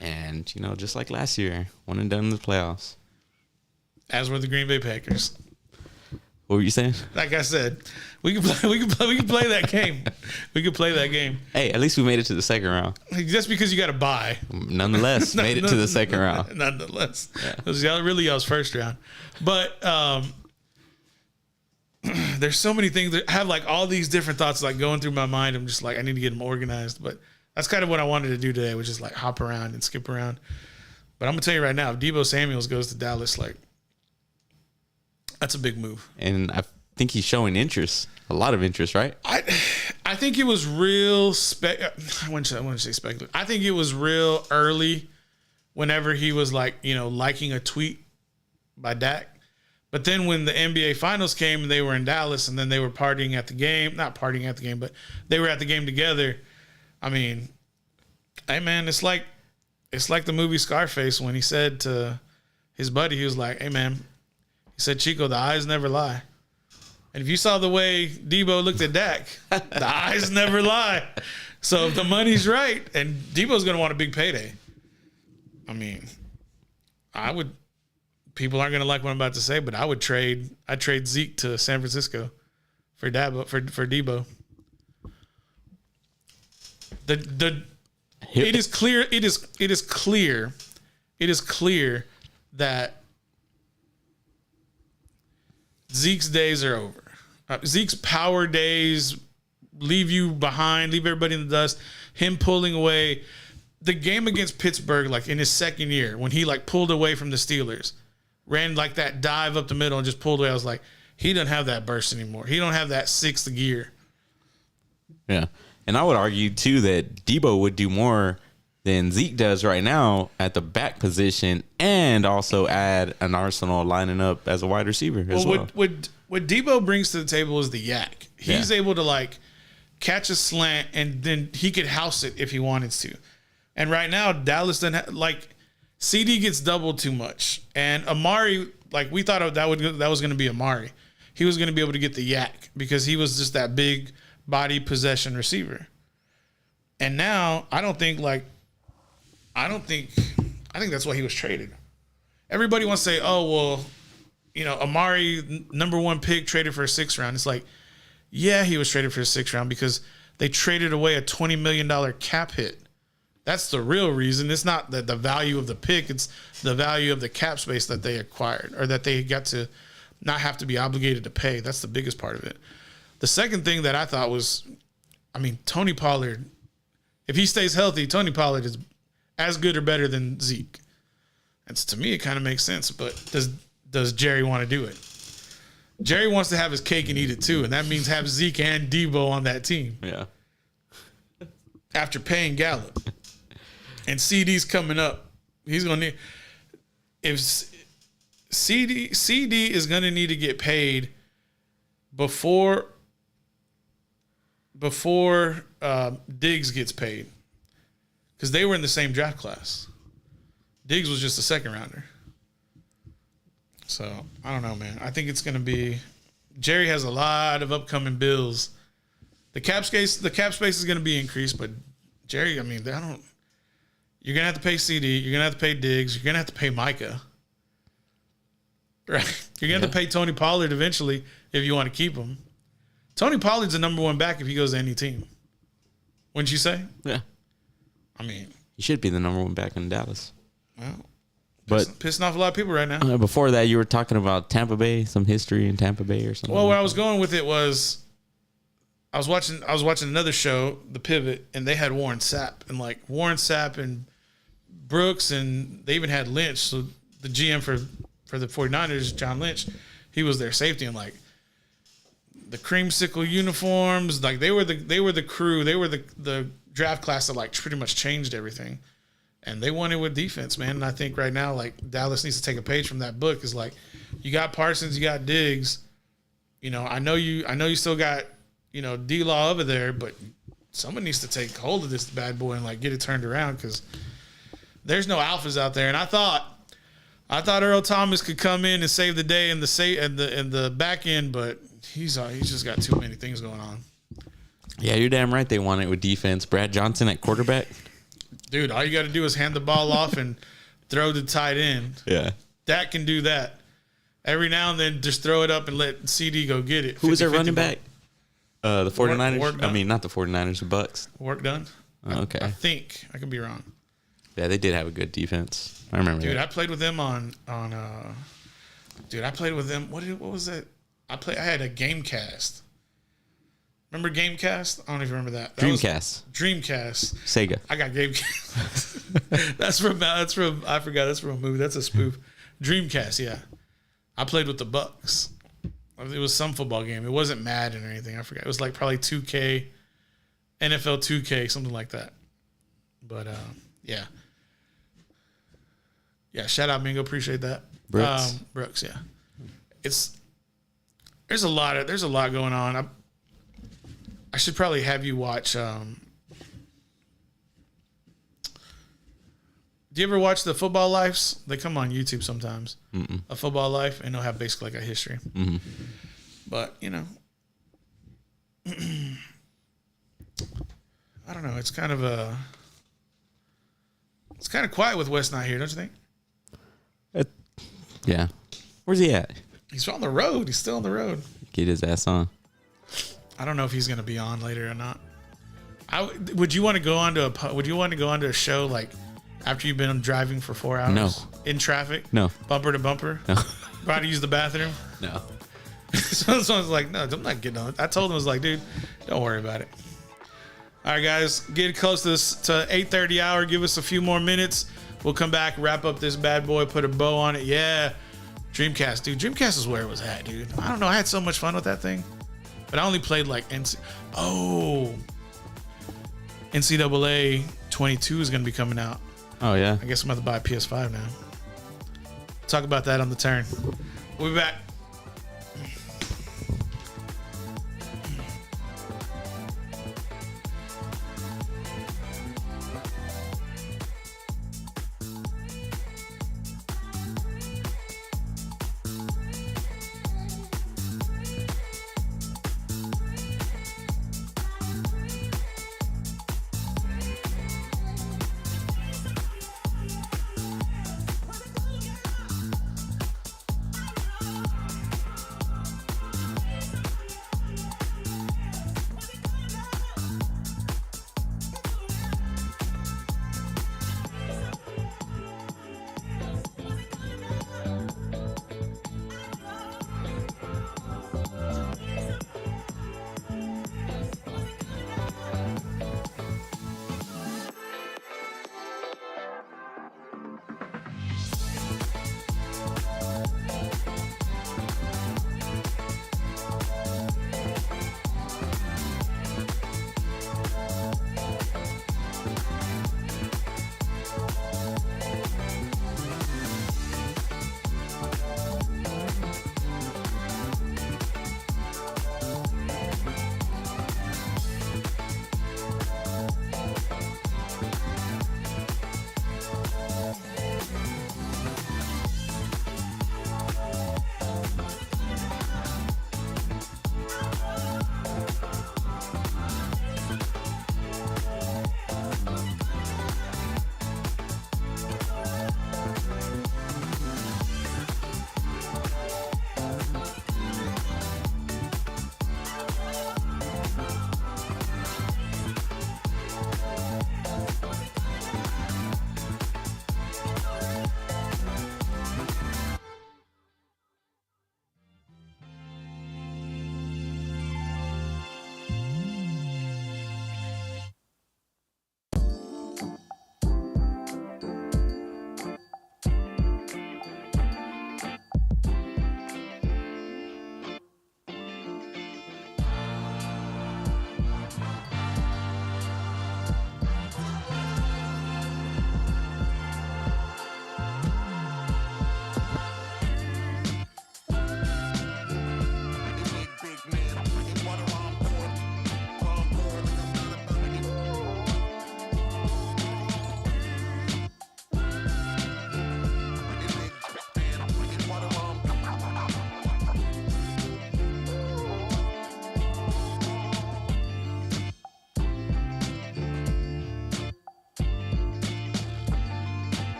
And, you know, just like last year, one and done in the playoffs. As were the Green Bay Packers. What were you saying? Like I said, we can play that game. We can play that game. Hey, at least we made it to the second round. Just because you got to buy. Nonetheless, made it to the second round. Nonetheless, it was really y'all's first round. But there's so many things that have like all these different thoughts like going through my mind. I'm just like, I need to get them organized. But that's kind of what I wanted to do today, was just like hop around and skip around. But I'm gonna tell you right now, if Deebo Samuels goes to Dallas, like, that's a big move. And I think he's showing interest, a lot of interest, right? I think it was real I wouldn't say speculative. I think it was real early whenever he was like, liking a tweet by Dak. But then when the NBA Finals came and they were in Dallas and then they were partying at the game, not partying at the game, but they were at the game together. I mean, hey man, it's like the movie Scarface when he said to his buddy, he was like, hey man, he said, Chico, the eyes never lie. And if you saw the way Deebo looked at Dak, the eyes never lie. So if the money's right, and Deebo's going to want a big payday. I mean, people aren't going to like what I'm about to say, but I'd trade Zeke to San Francisco for Deebo. It is clear that Zeke's days are over. Zeke's power days leave you behind, leave everybody in the dust. Him pulling away. The game against Pittsburgh, like in his second year, when he like pulled away from the Steelers, ran like that dive up the middle and just pulled away. I was like, he doesn't have that burst anymore. He don't have that sixth gear. Yeah. And I would argue too that Deebo would do more than Zeke does right now at the back position, and also add an arsenal lining up as a wide receiver as well. What Deebo brings to the table is the yak. He's able to like catch a slant and then he could house it if he wanted to. And right now, Dallas doesn't have, like, CD gets doubled too much. And Amari, like, we thought that was going to be Amari. He was going to be able to get the yak because he was just that big body possession receiver. And now I think that's why he was traded. Everybody wants to say, oh, well, Amari, number one pick, traded for a 6th round. It's like, yeah, he was traded for a 6th round because they traded away a $20 million cap hit. That's the real reason. It's not the value of the pick. It's the value of the cap space that they acquired or that they got to not have to be obligated to pay. That's the biggest part of it. The second thing that I thought was, Tony Pollard, if he stays healthy, Tony Pollard is as good or better than Zeke. And to me, it kind of makes sense. But does Jerry want to do it? Jerry wants to have his cake and eat it too, and that means have Zeke and Deebo on that team. Yeah. After paying Gallup. And CD's coming up. He's going to need, if CD is going to need to get paid before Diggs gets paid, because they were in the same draft class. Diggs was just a 2nd rounder. So I don't know, man. I think it's going to be, Jerry has a lot of upcoming bills. The cap space is going to be increased, but Jerry, you're going to have to pay CD. You're going to have to pay Diggs. You're going to have to pay Micah. Right? You're going to have to pay Tony Pollard eventually if you want to keep him. Tony Pollard's the number one back if he goes to any team. Wouldn't you say? Yeah. He should be the number one back in Dallas. Well, but pissing off a lot of people right now. Before that, you were talking about Tampa Bay, some history in Tampa Bay or something. Well, where I was going with it was, I was watching another show, The Pivot, and they had Warren Sapp and Brooks, and they even had Lynch. So the GM for the 49ers, John Lynch, he was their safety, and like the creamsicle uniforms, like they were the crew, they were the draft class that like pretty much changed everything. And they won it with defense, man. And I think right now, like, Dallas needs to take a page from that book. Is like, you got Parsons, you got Diggs. I know you still got, D-Law over there, but someone needs to take hold of this bad boy and like get it turned around, because there's no alphas out there. And I thought Earl Thomas could come in and save the day in the back end, but he's just got too many things going on. Yeah, you're damn right. They won it with defense. Brad Johnson at quarterback. Dude, all you got to do is hand the ball off and throw the tight end. Yeah. Dak can do that. Every now and then, just throw it up and let CD go get it. Who was their 50-50 running back? The 49ers? Work I done. mean, not the 49ers, the Bucks. Work done. Okay. I think I could be wrong. Yeah, they did have a good defense. I remember Dude, that. I played with them on. Dude, I played with them. What was it? I had a Gamecast. Remember Gamecast? I don't even remember that. Dreamcast. Dreamcast. Sega. I got Gamecast. that's from. I forgot. That's from a movie. That's a spoof. Dreamcast. Yeah. I played with the Bucks. It was some football game. It wasn't Madden or anything. I forgot. It was like probably 2K, NFL 2K, something like that. But yeah. Yeah, shout out Mingo, appreciate that. Brooks. Brooks, yeah. There's a lot going on. I should probably have you watch do you ever watch the Football Lives? They come on YouTube sometimes. Mm-mm. A Football Life, and they'll have basically like a history. Mm-hmm. But, you know, I don't know. It's kind of quiet with Wes not here, don't you think? Yeah. Where's he at? He's on the road. He's still on the road. Get his ass on. I don't know if he's going to be on later or not. Would you want to go onto a show like after you've been driving for 4 hours? No. In traffic? No. Bumper to bumper? No. About to use the bathroom? No. So someone's like, no, I'm not getting on it. I told him, I was like, dude, don't worry about it. All right, guys, get close to 8:30 hour. Give us a few more minutes. We'll come back, wrap up this bad boy, put a bow on it. Yeah. Dreamcast, dude. Dreamcast is where it was at, dude. I don't know. I had so much fun with that thing. But I only played like NCAA 22 is going to be coming out. Oh, yeah. I guess I'm about to buy a PS5 now. Talk about that on the turn. We'll be back.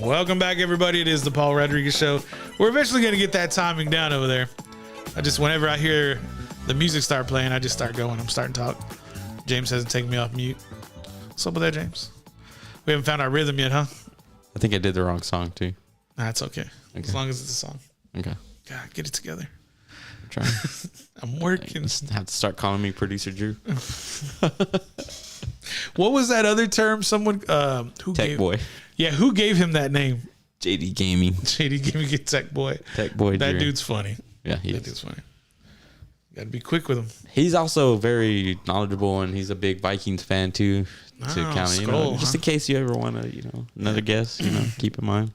Welcome back, everybody. It is the Paul Rodriguez Show. We're eventually going to get that timing down over there. Whenever I hear the music start playing, I just start going. I'm starting to talk. James hasn't taken me off mute. What's up with that, James? We haven't found our rhythm yet, huh? I think I did the wrong song too. That's okay. As long as it's a song. Okay. God, get it together. I'm trying. I'm working. Just have to start calling me Producer Drew. What was that other term? Someone who Tech gave, Boy. Yeah, who gave him that name? JD Gaming. JD gave me Tech Boy. Tech Boy. That Drew. dude's funny. Yeah, he That is. dude's funny. Got to be quick with him. He's also very knowledgeable, and he's a big Vikings fan too. To kind of, Skull, just in case you ever want to, another guess, keep in mind.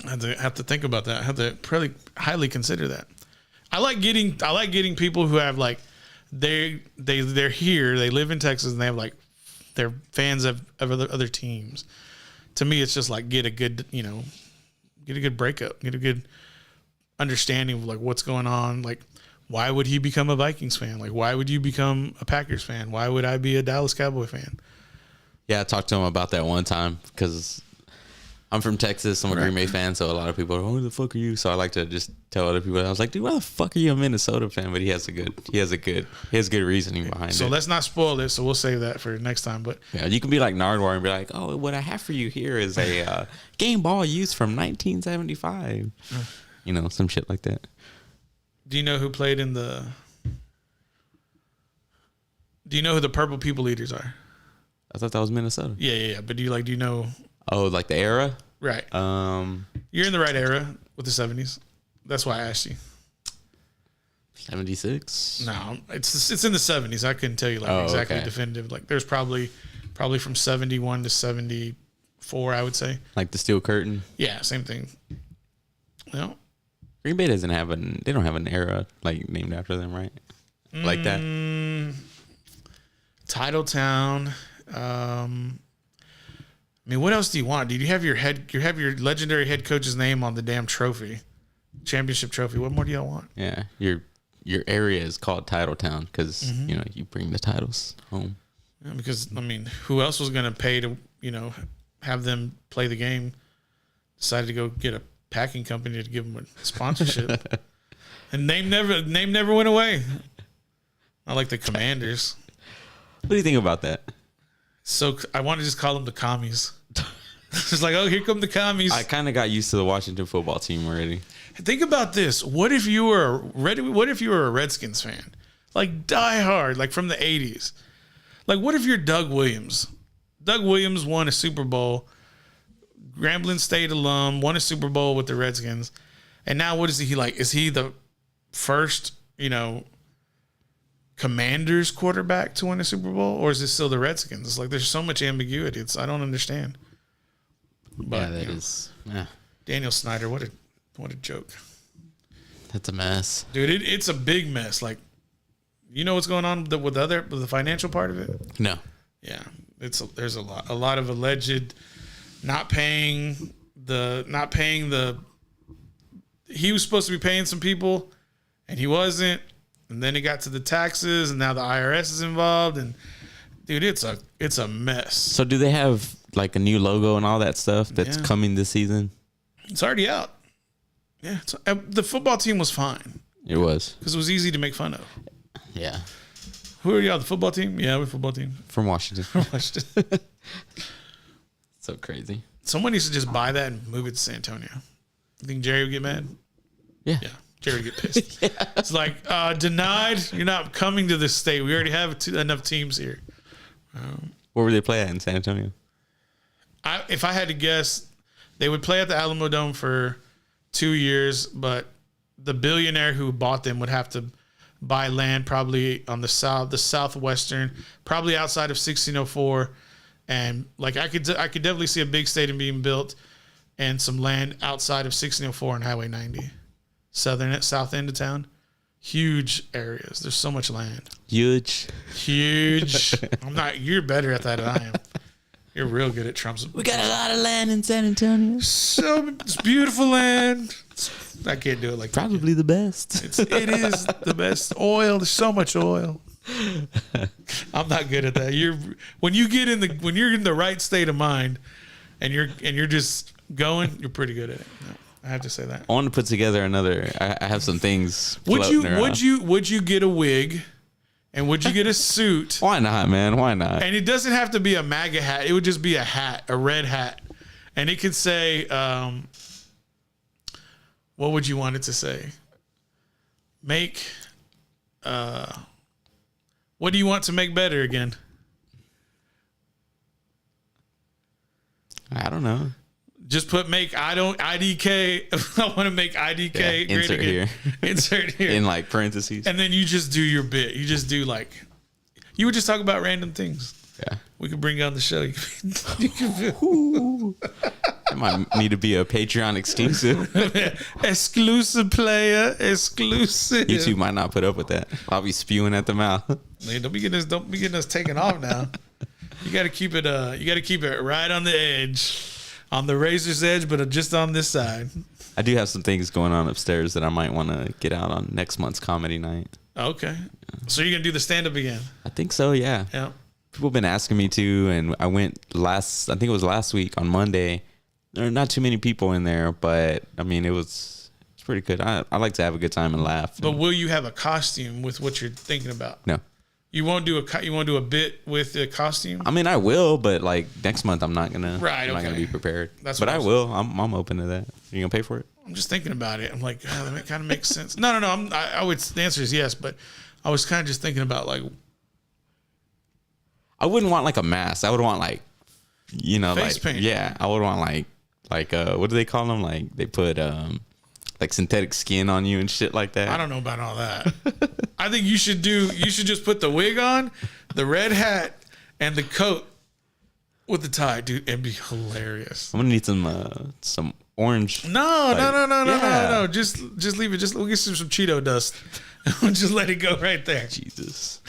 I have to think about that. I have to probably highly consider that. I like getting people who have like they're here, they live in Texas, and they have like they're fans of other teams. To me, it's just like get a good breakup, get a good understanding of like what's going on. Like, why would he become a Vikings fan? Like, why would you become a Packers fan? Why would I be a Dallas Cowboy fan? Yeah, I talked to him about that one time because I'm from Texas. I'm a Green Bay fan, so a lot of people are, who the fuck are you? So I like to just tell other people. I was like, dude, why the fuck are you a Minnesota fan? But he has good reasoning behind it. So let's not spoil it. So we'll save that for next time. But yeah, you can be like Nardwar and be like, oh, what I have for you here is a game ball used from 1975. Some shit like that. do you know who played in the? Do you know who the Purple People Eaters are? I thought that was Minnesota. Yeah. But do you know? Oh, like the era? Right. You're in the right era with the 70s. That's why I asked you. 76? No, it's in the 70s. I couldn't tell you exactly definitive. Like there's probably from 71 to 74, I would say. Like the Steel Curtain? Yeah, same thing. Well, Green Bay doesn't have they don't have an era like named after them, right? Like that. Titletown. I mean, what else do you want? Did you have your legendary head coach's name on the damn trophy, championship trophy? What more do y'all want? Yeah, your area is called Titletown because you bring the titles home. Yeah, because I mean, who else was going to pay to have them play the game? Decided to go get a packing company to give them a sponsorship, and name never went away. I like the Commanders. What do you think about that? So I want to just call them the Commies. It's like, oh, here come the Commies. I kind of got used to the Washington football team already. Think about this. What if you were a Redskins fan? Like die hard, like from the 80s. Like what if you're Doug Williams? Doug Williams won a Super Bowl. Grambling State alum, won a Super Bowl with the Redskins. And now what is he like? Is he the first, Commanders quarterback to win a Super Bowl? Or is it still the Redskins? It's like there's so much ambiguity. I don't understand. But that is. Yeah. Daniel Snyder, what a joke. That's a mess. Dude, it's a big mess. Like, you know what's going on with the financial part of it? No. Yeah. There's a lot of alleged not paying the he was supposed to be paying some people and he wasn't, and then it got to the taxes and now the IRS is involved, and dude, it's a mess. So do they have like a new logo and all that stuff that's coming this season? It's already out. Yeah, the football team was fine. It was because it was easy to make fun of. Yeah. Who are y'all? The football team? Yeah, we're the football team from Washington. So crazy. Someone needs to just buy that and move it to San Antonio. You think Jerry would get mad? Yeah. Jerry would get pissed. Yeah. It's like, denied. You're not coming to this state. We already have enough teams here. Where would they play at in San Antonio? If I had to guess, they would play at the Alamo Dome for 2 years, but the billionaire who bought them would have to buy land probably on the southwestern, probably outside of 1604. And like I could definitely see a big stadium being built and some land outside of 1604 and Highway 90, south end of town. Huge areas. There's so much land. Huge. You're better at that than I am. You're real good at Trump's. We got a lot of land in San Antonio. So it's beautiful land. I can't do it like probably the best. It is the best. Oil. There's so much oil. I'm not good at that. When you're in the right state of mind, and you're just Going, you're pretty good at it. No, I have to say that. I want to put together another. I have some things. Would you get a wig, and would you get a suit? Why not, man? Why not? And it doesn't have to be a MAGA hat. It would just be a hat, a red hat, and it could say, what would you want it to say? Make. What do you want to make better again? I don't know. Just put IDK. I want to make IDK great insert again. here. Insert here. In like parentheses. And then you just do your bit. You just do like, you would just talk about random things. Yeah. We could bring you on the show. That might need to be a Patreon exclusive. Exclusive player. Exclusive. YouTube might not put up with that. I'll be spewing at the mouth. Man, don't be getting us taken off now. You got to keep it. You got to keep it right on the edge. On the razor's edge, but just on this side. I do have some things going on upstairs that I might want to get out on next month's comedy night. Okay. So you're going to do the stand-up again? I think so, yeah. Yeah. People have been asking me to, and I went I think it was last week on Monday. There are not too many people in there, but, I mean, it's pretty good. I like to have a good time and laugh. But will you have a costume with what you're thinking about? No. You won't do a bit with the costume? I mean, I will, but like next month, I'm not gonna. Right, I'm not okay. gonna be prepared. That's but what I I was- will. I'm open to that. You gonna pay for it? I'm just thinking about it. I'm like, that kind of makes sense. No. I would. The answer is yes, but I was kind of just thinking about like I wouldn't want like a mask. I would want like, Face like paint. yeah. I would want like what do they call them? Like they put like synthetic skin on you and shit like that. I don't know about all that. I think you should just put the wig on, the red hat, and the coat with the tie, dude. It'd be hilarious. I'm gonna need some orange. No. Just leave it. We'll get some Cheeto dust. Just let it go right there. Jesus.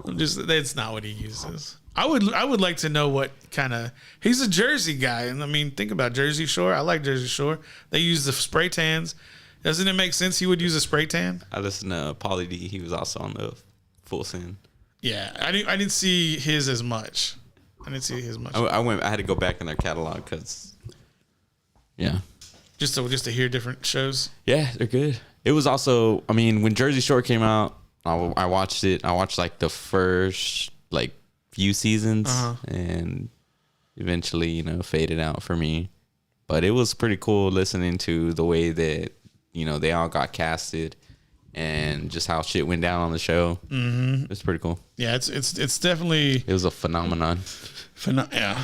That's not what he uses. I would like to know what kind of. He's a Jersey guy, and I mean, think about Jersey Shore. I like Jersey Shore. They use the spray tans. Doesn't it make sense he would use a spray tan? I listened to Pauly D. He was also on the Full Send. Yeah, I didn't see his as much. I I had to go back in their catalog because, yeah. Just to hear different shows. Yeah, they're good. It was also, I mean, when Jersey Shore came out, I watched it. I watched like the first like few seasons and eventually, faded out for me. But it was pretty cool listening to the way that, they all got casted and just how shit went down on the show. Mm-hmm. It's pretty cool. Yeah, it's definitely. It was a phenomenon. Yeah.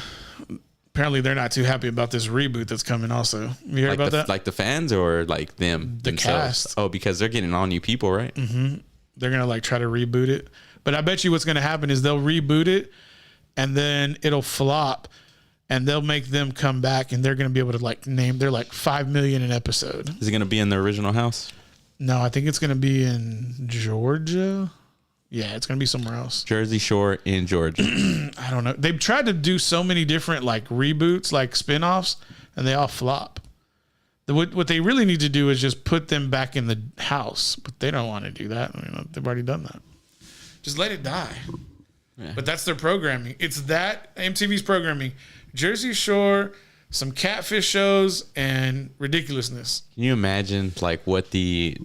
Apparently, they're not too happy about this reboot that's coming. Also, you heard about that? Like the fans or like them The themselves? cast. Oh, because they're getting all new people, right? Mm-hmm. They're gonna like try to reboot it, but I bet you what's gonna happen is they'll reboot it, and then it'll flop, and they'll make them come back, and they're gonna be able to like name. They're like $5 million an episode. Is it gonna be in the original house? No, I think it's gonna be in Georgia. Yeah, it's gonna be somewhere else. Jersey Shore in Georgia. I don't know. They've tried to do so many different like reboots, like spinoffs, and they all flop. What they really need to do is just put them back in the house, but they don't want to do that. I mean, they've already done that. Just let it die. Yeah. But that's their programming. It's that MTV's programming. Jersey Shore, some catfish shows, and ridiculousness. Can you imagine like what the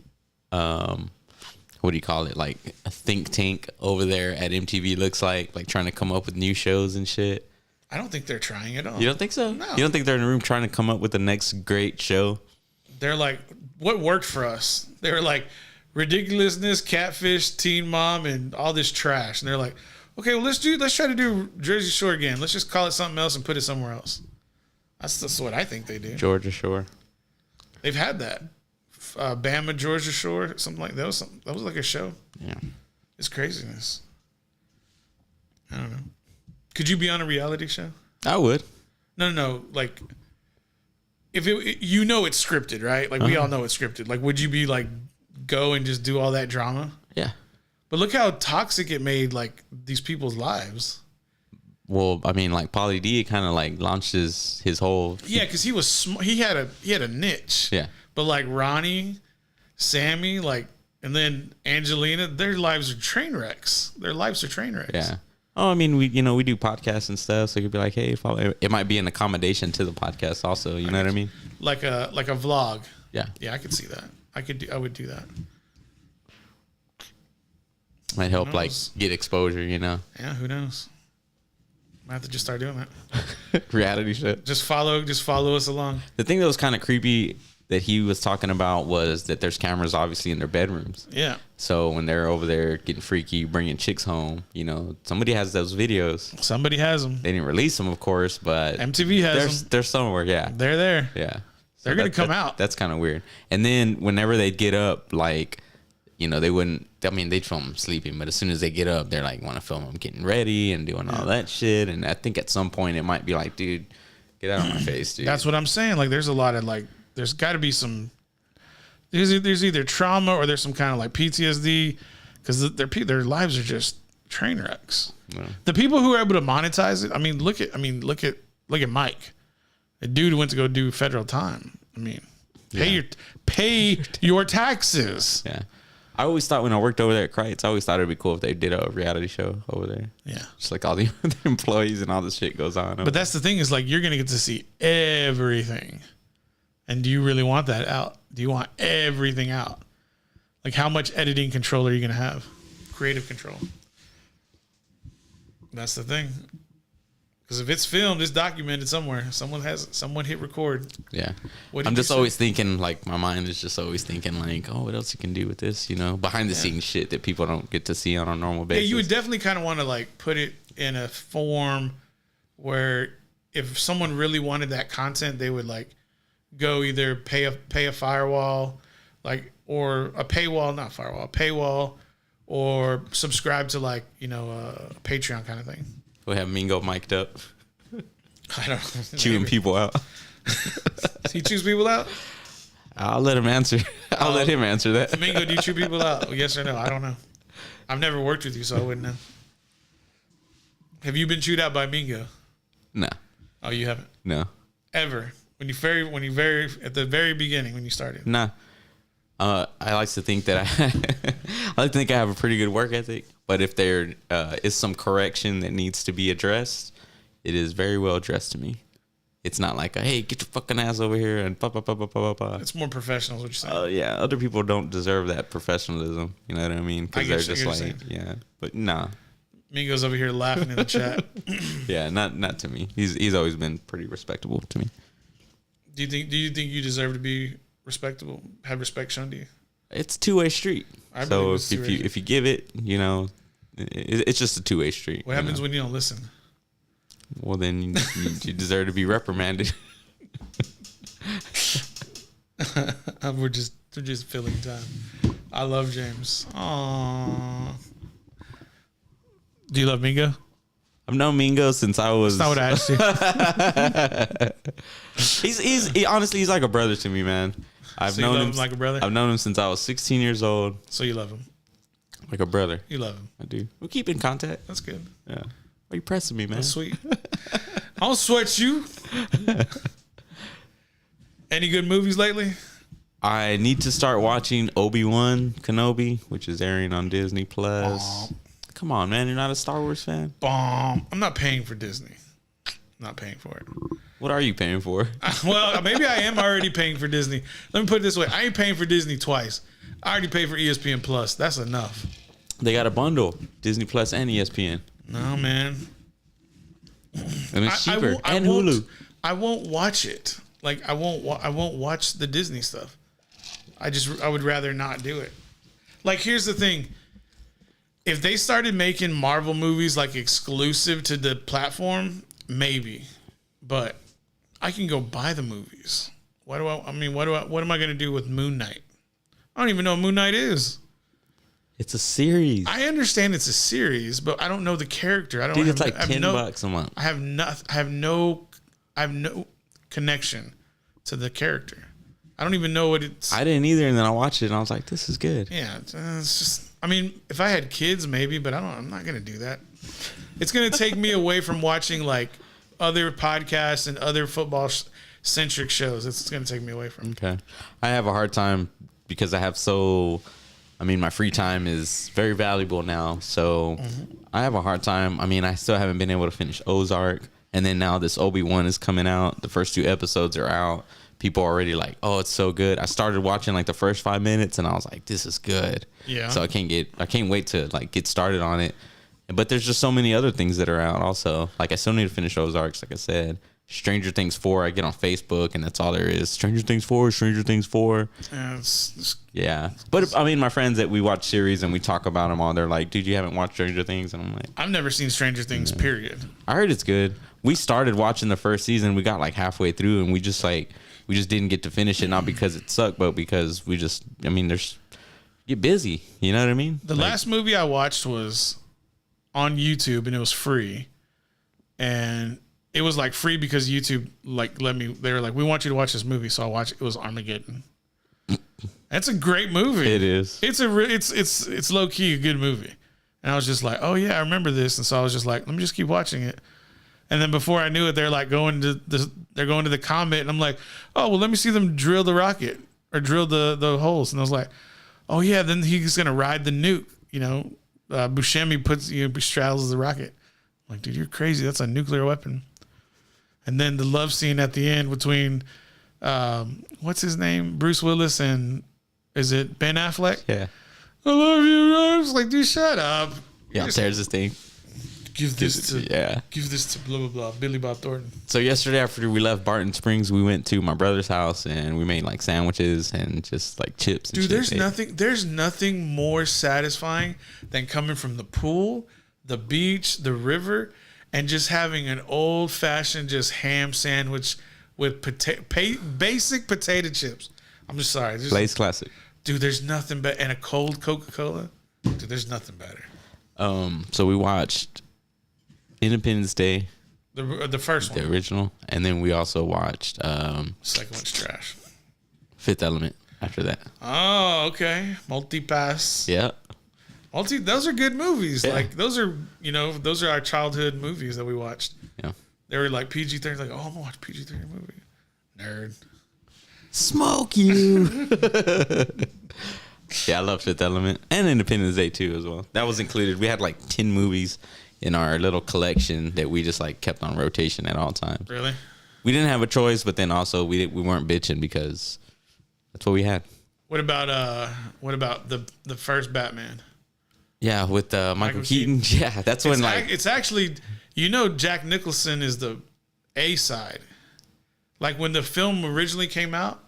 what do you call it? Like a think tank over there at MTV looks like trying to come up with new shows and shit. I don't think they're trying at all. You don't think so? No. You don't think they're in a room trying to come up with the next great show? They're like, what worked for us? They were like, ridiculousness, catfish, Teen Mom, and all this trash. And they're like, okay, well, let's try to do Jersey Shore again. Let's just call it something else and put it somewhere else. That's what I think they do. Georgia Shore. They've had that. Bama, Georgia Shore, something like that. That was like a show. Yeah. It's craziness. I don't know. Could you be on a reality show? I would. No. Like, if it's scripted, right? Like, we all know it's scripted. Like, would you be like, go and just do all that drama? Yeah. But look how toxic it made, like, these people's lives. Well, I mean, like Pauly D kind of like launched his whole. Yeah, because he had a niche. Yeah. But like Ronnie, Sammy, like, and then Angelina, their lives are train wrecks. Their lives are train wrecks. Yeah. Oh, I mean, we do podcasts and stuff, so you could be like, hey, follow. It might be an accommodation to the podcast, also. You know what I mean? Like a vlog. Yeah, Yeah, I could see that. I would do that. might help Who like knows? get exposure. Yeah, who knows? Might have to just start doing that. Reality shit. Just follow us along. The thing that was kind of creepy that he was talking about was that there's cameras obviously in their bedrooms. Yeah. So when they're over there getting freaky, bringing chicks home, somebody has those videos. Somebody has them. They didn't release them, of course, but MTV has them. they're somewhere. Yeah, They're there. yeah. They're gonna come out. That's kind of weird. And then whenever they get up, like, they wouldn't. I mean, they'd film them sleeping, but as soon as they get up, they're like want to film them getting ready and doing all that shit. And I think at some point it might be like, dude, get out of my face, dude. That's what I'm saying. Like, there's a lot of like, there's got to be some. There's either trauma or there's some kind of like PTSD, because their lives are just train wrecks. Yeah. The people who are able to monetize it. I mean, look at Mike, a dude who went to go do federal time. I mean, pay your taxes. Yeah. I always thought when I worked over there at Kreitz, I always thought it'd be cool if they did a reality show over there. Yeah. Just like all the employees and all this shit goes on. But that's the thing, is like, you're going to get to see everything. And do you really want that out? Do you want everything out? Like, how much editing control are you going to have? Creative control. That's the thing. Because if it's filmed, it's documented somewhere. Someone hit record. Yeah. What did I'm you just say? always thinking, like, my mind is just always thinking, like, oh, what else you can do with this, behind the scenes shit that people don't get to see on a normal Yeah, basis. you would definitely kind of want to like put it in a form where if someone really wanted that content, they would like go either pay a firewall, like, or a paywall, not firewall, a paywall, or subscribe to like, a Patreon kind of thing. We'll have Mingo mic'd up, I don't know. chewing people out. Does he choose people out? I'll let him answer. I'll let him answer that. Mingo, do you chew people out? Well, yes or no? I don't know. I've never worked with you, so I wouldn't know. Have you been chewed out by Mingo? No, Oh, you haven't? no, Ever? When you very at the very beginning when you started? nah. I like to think that I like to think I have a pretty good work ethic, but if there is some correction that needs to be addressed, it is very well addressed to me. It's not like, hey, get your fucking ass over here and pa pa pa pa pa pa. It's more professional, is what you're saying. Yeah, other people don't deserve that professionalism. You know what I mean? I Because get they're you, just I like, get what yeah, but nah, Mingo's over here laughing in the chat. yeah, not to me. He's always been pretty respectable to me. Do you think you deserve to be respectable? Have respect shown to you? It's a two-way street. I So believe it's if two-way. you give it, it's just a two-way street. What happens when you don't listen? Well, then you deserve to be reprimanded. We're just filling time. I love James. Aww. Do you love Mingo? I've known Mingo since I was. That's not what I asked you. He honestly, he's like a brother to me, man. I've So you known love him him like a brother? I've known him since I was 16 years old, So you love him. like a brother. You love him. I do. We keep in contact. That's good. Yeah. Why are you pressing me, man? That's sweet. I don't sweat you. Any good movies lately? I need to start watching Obi-Wan Kenobi, which is airing on Disney Plus. Come on, man. You're not a Star Wars fan? Bomb. I'm not paying for Disney. Not paying for it. What are you paying for? Well, maybe I am already paying for Disney. Let me put it this way. I ain't paying for Disney twice. I already paid for ESPN Plus. That's enough. They got a bundle, Disney Plus and ESPN. No, man. And it's cheaper. And won't- Hulu. I won't watch it. Like, I won't watch the Disney stuff. I would rather not do it. Like, here's the thing. If they started making Marvel movies like exclusive to the platform, maybe. But I can go buy the movies. What am I going to do with Moon Knight? I don't even know what Moon Knight is. It's a series. I understand it's a series, but I don't know the character. I don't Dude, have, it's like I have $10 a month. I have no connection to the character. I don't even know what it's. I didn't either, and then I watched it and I was like, this is good. Yeah, it's just. I mean, if I had kids, maybe, but I'm not gonna do that. It's gonna take me away from watching like other podcasts and other football centric shows. It's gonna take me away from. Okay. I have a hard time because I have so I mean, my free time is very valuable now, so I have a hard time. I mean, I still haven't been able to finish Ozark, and then now this Obi-Wan is coming out. The first 2 episodes are out. People are already like, "Oh, it's so good." I started watching like the first 5 minutes, and I was like, "This is good." Yeah. So I can't wait to like get started on it. But there's just so many other things that are out. Also, like I still need to finish Ozarks. Like I said, Stranger Things 4. I get on Facebook, and that's all there is. Stranger Things 4. Stranger Things 4. Yeah. But I mean, my friends that we watch series and we talk about them all, they're like, "Dude, you haven't watched Stranger Things?" And I'm like, I've never seen Stranger Things. Period. I heard it's good. We started watching the first season. We got like halfway through, and we just didn't get to finish it, not because it sucked, but because there's get busy. You know what I mean? The last movie I watched was on YouTube, and it was free, and it was like free because YouTube they were like, "We want you to watch this movie," so I watched it. It was Armageddon. It's a great movie. It is. It's low key a good movie, and I was just like, "Oh yeah, I remember this," and so I was just like, "Let me just keep watching it." And then before I knew it, they're like going to the comet, and I'm like, "Oh well, let me see them drill the rocket or drill the holes." And I was like, "Oh yeah, then he's gonna ride the nuke." You know, Buscemi straddles the rocket. I'm like, dude, you're crazy. That's a nuclear weapon. And then the love scene at the end between what's his name, Bruce Willis, and is it Ben Affleck? Yeah. I love you. I was like, dude, shut up. Yeah, there's this thing. Give this to blah blah blah, Billy Bob Thornton. So yesterday after we left Barton Springs, we went to my brother's house and we made like sandwiches and just like chips. And Dude, there's nothing more satisfying than coming from the pool, the beach, the river, and just having an old fashioned just ham sandwich with basic potato chips. I'm just sorry, Blaze Classic. Dude, there's nothing better, and a cold Coca-Cola. Dude, there's nothing better. So we watched Independence Day, the first one, the original, and then we also watched second one's trash. Fifth Element after that. Oh, okay. Multi-Pass. Yeah. Those are good movies. Yeah. Like those are our childhood movies that we watched. Yeah. They were like PG-13. Like, oh, I'm gonna watch PG-13 movie. Nerd. Smoke you. Yeah, I love Fifth Element and Independence Day too as well. That was included. We had like 10 movies in our little collection that we just like kept on rotation at all times. Really? We didn't have a choice, but then also we weren't bitching because that's what we had. What about the first Batman? Yeah, with Michael Keaton. Yeah, that's when it's actually, Jack Nicholson is the A side. Like when the film originally came out,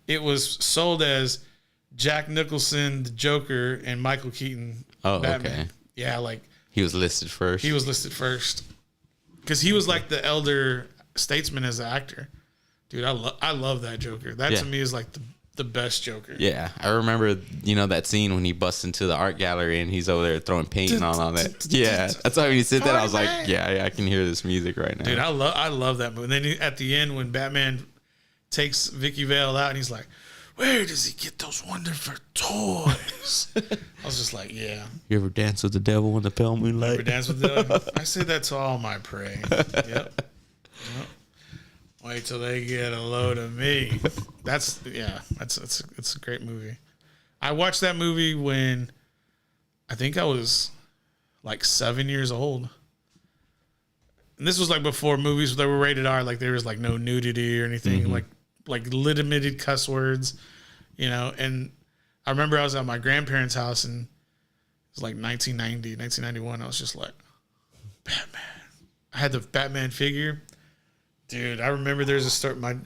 it was sold as Jack Nicholson, the Joker, and Michael Keaton. Oh, Batman. okay. Yeah, like he was listed first. Because he was like the elder statesman as an actor. Dude, I love that Joker. That to me is like the best Joker. Yeah, I remember that scene when he busts into the art gallery and he's over there throwing paint and all that. Yeah, that's why when he said that I was like, yeah, I can hear this music right now. Dude, I love that movie. And then at the end when Batman takes Vicky Vale out and he's like, where does he get those wonderful toys? I was just like, yeah. You ever dance with the devil in the pale moonlight? Ever dance with the devil? I say that to all my prey. Yep. Wait till they get a load of me. It's a great movie. I watched that movie when I think I was like 7 years old. And this was like before movies that were rated R, like there was like no nudity or anything, like limited cuss words, and I remember I was at my grandparents' house and it was like 1990, 1991. I was just like, Batman. I had the Batman figure. Dude, I remember there's a story. My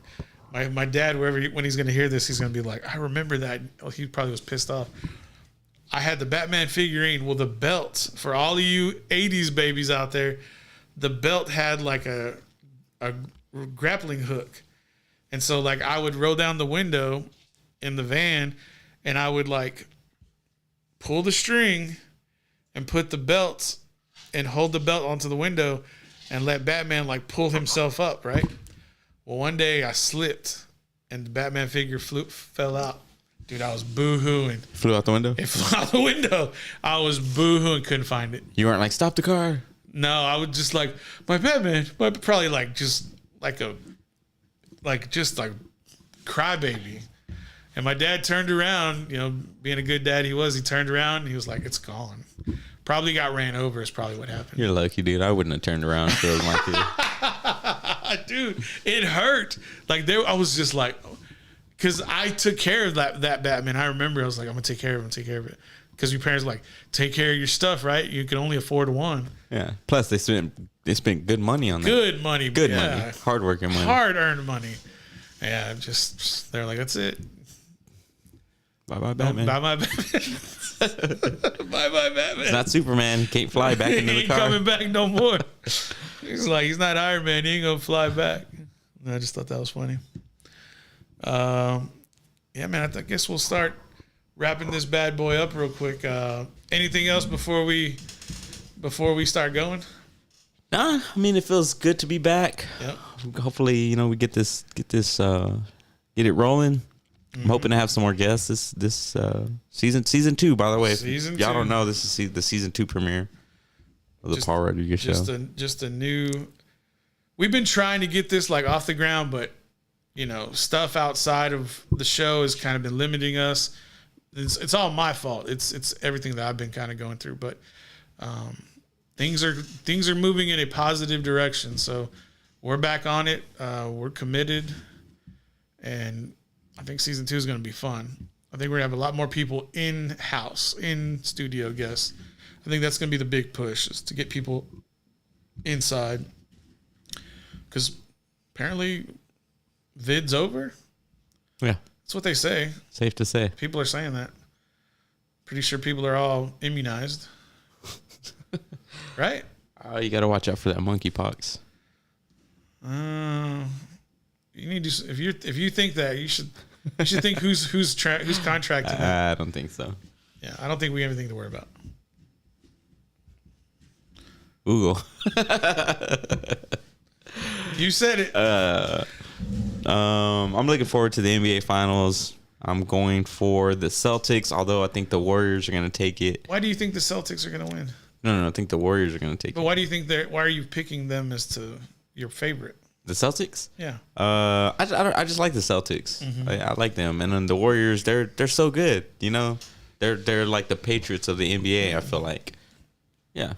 dad, when he's going to hear this, he's going to be like, I remember that. Oh, he probably was pissed off. I had the Batman figurine. Well, the belt, for all of you 80s babies out there, the belt had like a grappling hook. And so like I would roll down the window in the van and I would like pull the string and put the belt and hold the belt onto the window and let Batman like pull himself up, right? Well, one day I slipped and the Batman figure fell out. Dude, I was boo-hooing. Flew out the window? It flew out the window. I was boo-hooing, couldn't find it. You weren't like, stop the car? No, I would just like, my Batman, probably like just like crybaby. And my dad turned around, being a good dad he turned around and he was like, it's gone. Probably got ran over is probably what happened. You're lucky, dude. I wouldn't have turned around if it was my kid. Dude, it hurt. Like I was just like, because I took care of that Batman. I remember I was like, I'm gonna take care of it. Because your parents were like, take care of your stuff, right? You can only afford one. Yeah. Plus, they spent good money on that. Good money, Hard-working money, hard-earned money. Yeah, just they're like, that's it. Bye-bye, Batman. Bye-bye, Batman. Bye-bye, Batman. It's not Superman. He can't fly back into the He car. ain't coming back no more. He's like, he's not Iron Man. He ain't gonna fly back. And I just thought that was funny. Yeah, man. I guess we'll start wrapping this bad boy up real quick. Anything else before we start going? Nah, I mean, it feels good to be back. Yep. Hopefully, we get it rolling. I'm hoping to have some more guests this season 2. By the way, if y'all don't know, this is the season 2 premiere of the Paul Rodriguez Show. Just a new. We've been trying to get this like off the ground, but stuff outside of the show has kind of been limiting us. It's all my fault. It's everything that I've been kind of going through, but things are moving in a positive direction. So we're back on it. We're committed, and I think season 2 is going to be fun. I think we're going to have a lot more people in studio guests. I think that's going to be the big push, is to get people inside. Because apparently vid's over. Yeah. That's what they say. Safe to say. People are saying that. Pretty sure people are all immunized. Right? Oh, you got to watch out for that monkeypox. You need to. If you think that, you should think who's contracting. I don't think so. Yeah, I don't think we have anything to worry about. Google. You said it. I'm looking forward to the NBA Finals. I'm going for the Celtics, although I think the Warriors are going to take it. Why do you think the Celtics are going to win? No, I think the Warriors are going to take But it. why do you think why are you picking them as to your favorite? The Celtics? Yeah. I just like the Celtics. Mm-hmm. I like them, and then the Warriors. They're so good. They're like the Patriots of the NBA. I feel like. Yeah.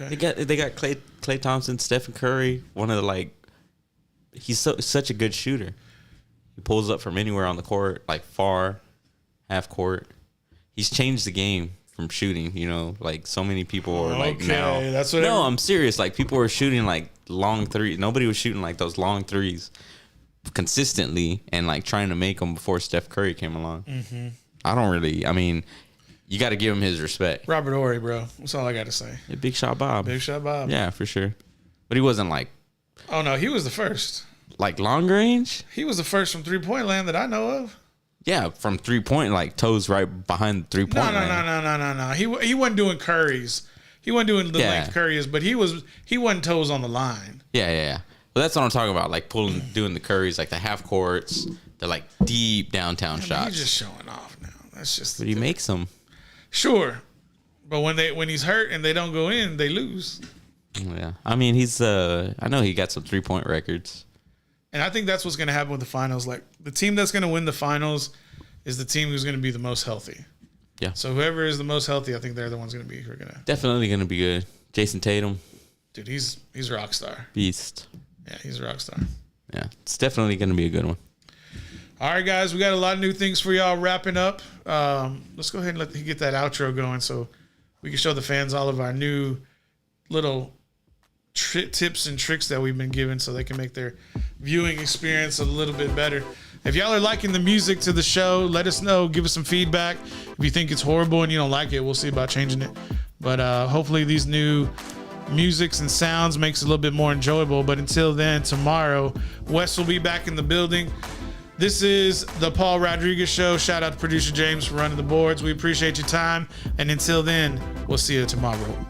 Okay. They got Klay Thompson, Stephen Curry. One of the he's such a good shooter. He pulls up from anywhere on the court, like far, half court. He's changed the game from shooting. So many people are like now. That's what. No, I'm serious. Like people were shooting like long threes. Nobody was shooting like those long threes consistently and like trying to make them before Steph Curry came along. Mm-hmm. I mean, you got to give him his respect. Robert Horry, bro. That's all I got to say. Yeah, Big Shot Bob. Big Shot Bob. Yeah, for sure. But he wasn't like. Oh no, he was the first. Like long range? He was the first from 3-point land that I know of. Yeah, from 3-point, like toes right behind the 3-point line. No. He wasn't doing Curry's. He wasn't doing the length Curry is, but he wasn't toes on the line. Yeah. Well, that's what I'm talking about. Like doing the Currys, like the half courts, the like deep downtown shots. He's just showing off now. That's just. But he makes them. Sure, but when he's hurt and they don't go in, they lose. Yeah, I mean I know he got some 3-point records. And I think that's what's going to happen with the finals. Like the team that's going to win the finals is the team who's going to be the most healthy. Yeah. So whoever is the most healthy, I think they're the ones going to be who are going to. Definitely going to be good. Jason Tatum. Dude, he's a rock star. Beast. Yeah, he's a rock star. Yeah, it's definitely going to be a good one. All right, guys, we got a lot of new things for y'all wrapping up. Let's go ahead and get that outro going so we can show the fans all of our new little tips and tricks that we've been given so they can make their viewing experience a little bit better. If y'all are liking the music to the show, let us know. Give us some feedback. If you think it's horrible and you don't like it, we'll see about changing it. But hopefully these new musics and sounds makes it a little bit more enjoyable. But until then, tomorrow, Wes will be back in the building. This is the Paul Rodriguez Show. Shout out to producer James for running the boards. We appreciate your time. And until then, we'll see you tomorrow.